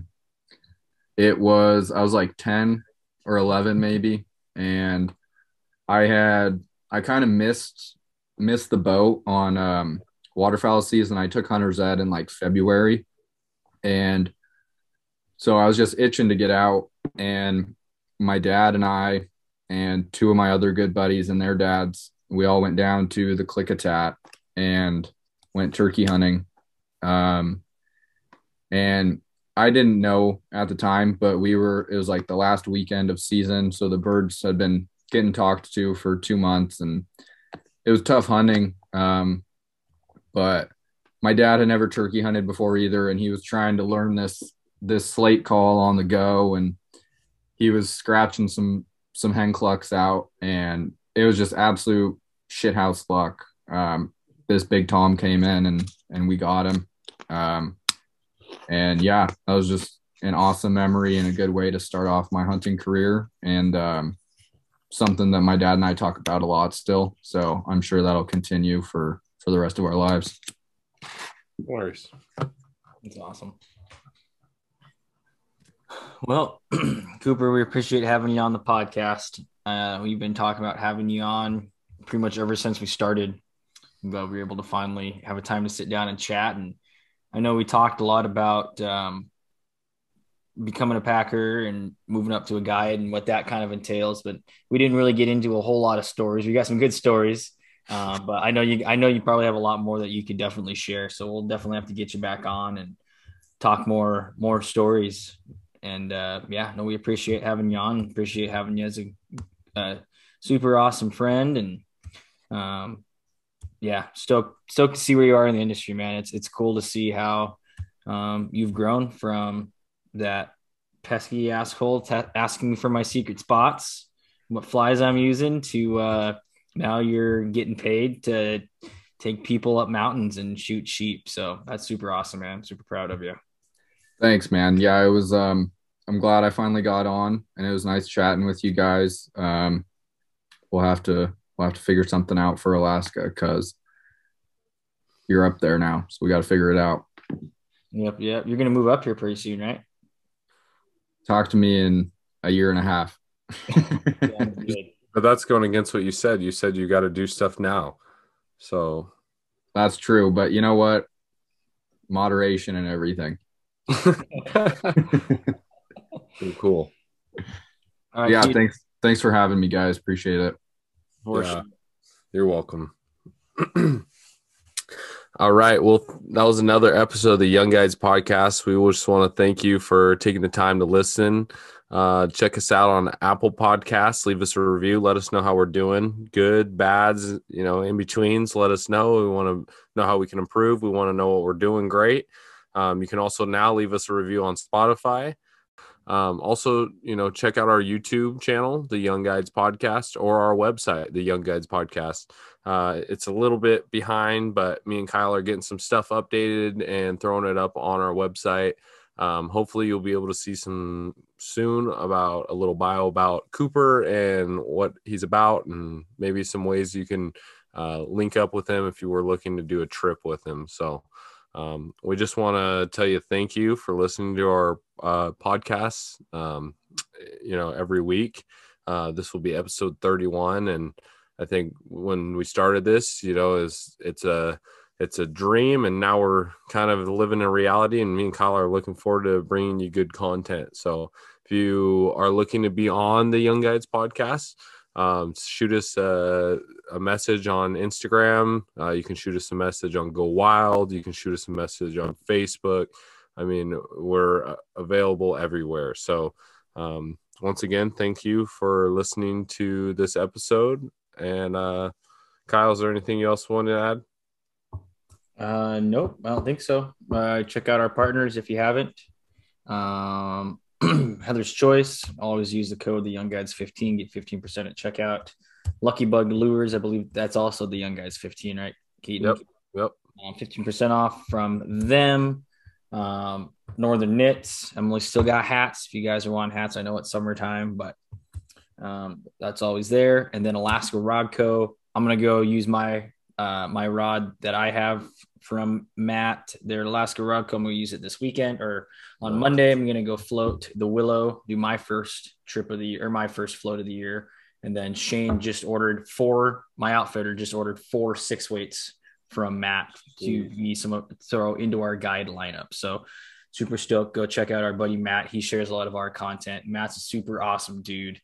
was like 10 or 11 maybe, and I kind of missed the boat on waterfowl season. I took hunter's ed in like February, and so I was just itching to get out, and my dad and I and two of my other good buddies and their dads, we all went down to the Klickitat and went turkey hunting. And I didn't know at the time, but it was like the last weekend of season. So the birds had been getting talked to for 2 months, and it was tough hunting. But my dad had never turkey hunted before either. And he was trying to learn this slate call on the go. And he was scratching some hen clucks out, and it was just absolute shithouse luck. This big Tom came in and we got him. And yeah, that was just an awesome memory and a good way to start off my hunting career, and something that my dad and I talk about a lot still. So I'm sure that'll continue for the rest of our lives. Of course. That's awesome. Well, Cooper, we appreciate having you on the podcast. We've been talking about having you on pretty much ever since we started, but we were able to finally have a time to sit down and chat. And I know we talked a lot about becoming a packer and moving up to a guide and what that kind of entails, but we didn't really get into a whole lot of stories. We got some good stories, but I know you probably have a lot more that you could definitely share. So we'll definitely have to get you back on and talk more stories. And we appreciate having you on. Appreciate having you as a super awesome friend. And stoked to see where you are in the industry, man. It's cool to see how you've grown from that pesky asshole asking me for my secret spots, what flies I'm using, to now you're getting paid to take people up mountains and shoot sheep. So that's super awesome, man. I'm super proud of you. Thanks, man. Yeah, it was, I'm glad I finally got on, and it was nice chatting with you guys. We'll have to figure something out for Alaska, because you're up there now. So we got to figure it out. Yep. You're going to move up here pretty soon, right? Talk to me in a year and a half. But that's going against what you said. You said you got to do stuff now. So that's true. But you know what? Moderation and everything. Cool. All right, yeah. Thanks for having me, guys. Appreciate it. Yeah, you're welcome. All right. Well, that was another episode of the Young Guides podcast. We just want to thank you for taking the time to listen. Check us out on Apple Podcasts. Leave us a review. Let us know how we're doing. Good, bads, in betweens. Let us know. We want to know how we can improve. We want to know what we're doing great. You can also now leave us a review on Spotify. Also, check out our YouTube channel, The Young Guides Podcast, or our website, The Young Guides Podcast. It's a little bit behind, but me and Kyle are getting some stuff updated and throwing it up on our website. Hopefully you'll be able to see some soon about a little bio about Cooper and what he's about, and maybe some ways you can link up with him if you were looking to do a trip with him. So we just want to tell you thank you for listening to our podcasts, every week. This will be episode 31. And I think when we started this, it's a it's a dream, and now we're kind of living in reality, and me and Kyle are looking forward to bringing you good content. So if you are looking to be on the Young Guides podcast, shoot us a message on Instagram. You can shoot us a message on Go Wild. You can shoot us a message on Facebook. I mean, we're available everywhere. So once again, thank you for listening to this episode. And Kyle, is there anything else you want to add? Nope, I don't think so. Check out our partners if you haven't. Heather's Choice. Always use the code the Young Guides 15, get 15% at checkout. Lucky Bug Lures, I believe that's also the Young Guides 15, right, Keaton? Yep. 15% off from them. Northern Knits. Emily still got hats. If you guys are wanting hats, I know it's summertime, but that's always there. And then Alaska Rod Co. I'm gonna go use my rod that I have from Matt, their Alaska Rod Co. I'm gonna use it this weekend or on Monday. I'm gonna go float the Willow, do my first trip of the year or my first float of the year. And then Shane just ordered my outfitter just ordered 4 6-weights from Matt to be throw into our guide lineup. So super stoked. Go check out our buddy Matt. He shares a lot of our content. Matt's a super awesome dude.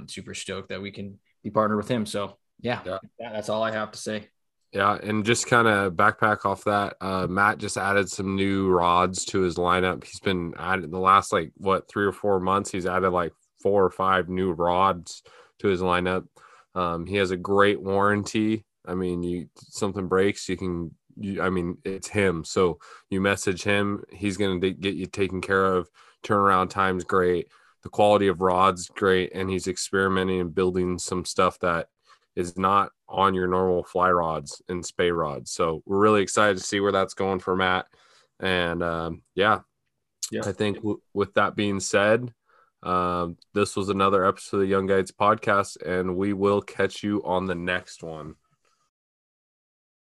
Super stoked that we can be partnered with him. So yeah, that's all I have to say. Yeah, and just kind of backpack off that. Matt just added some new rods to his lineup. He's been added the last 3 or 4 months. He's added 4 or 5 new rods to his lineup. He has a great warranty. I mean, something breaks, it's him. So you message him, he's going to get you taken care of. Turnaround time's great. The quality of rod's great, and he's experimenting and building some stuff that is not on your normal fly rods and spay rods. So we're really excited to see where that's going for Matt. And I think with that being said, this was another episode of the Young Guides podcast, and we will catch you on the next one.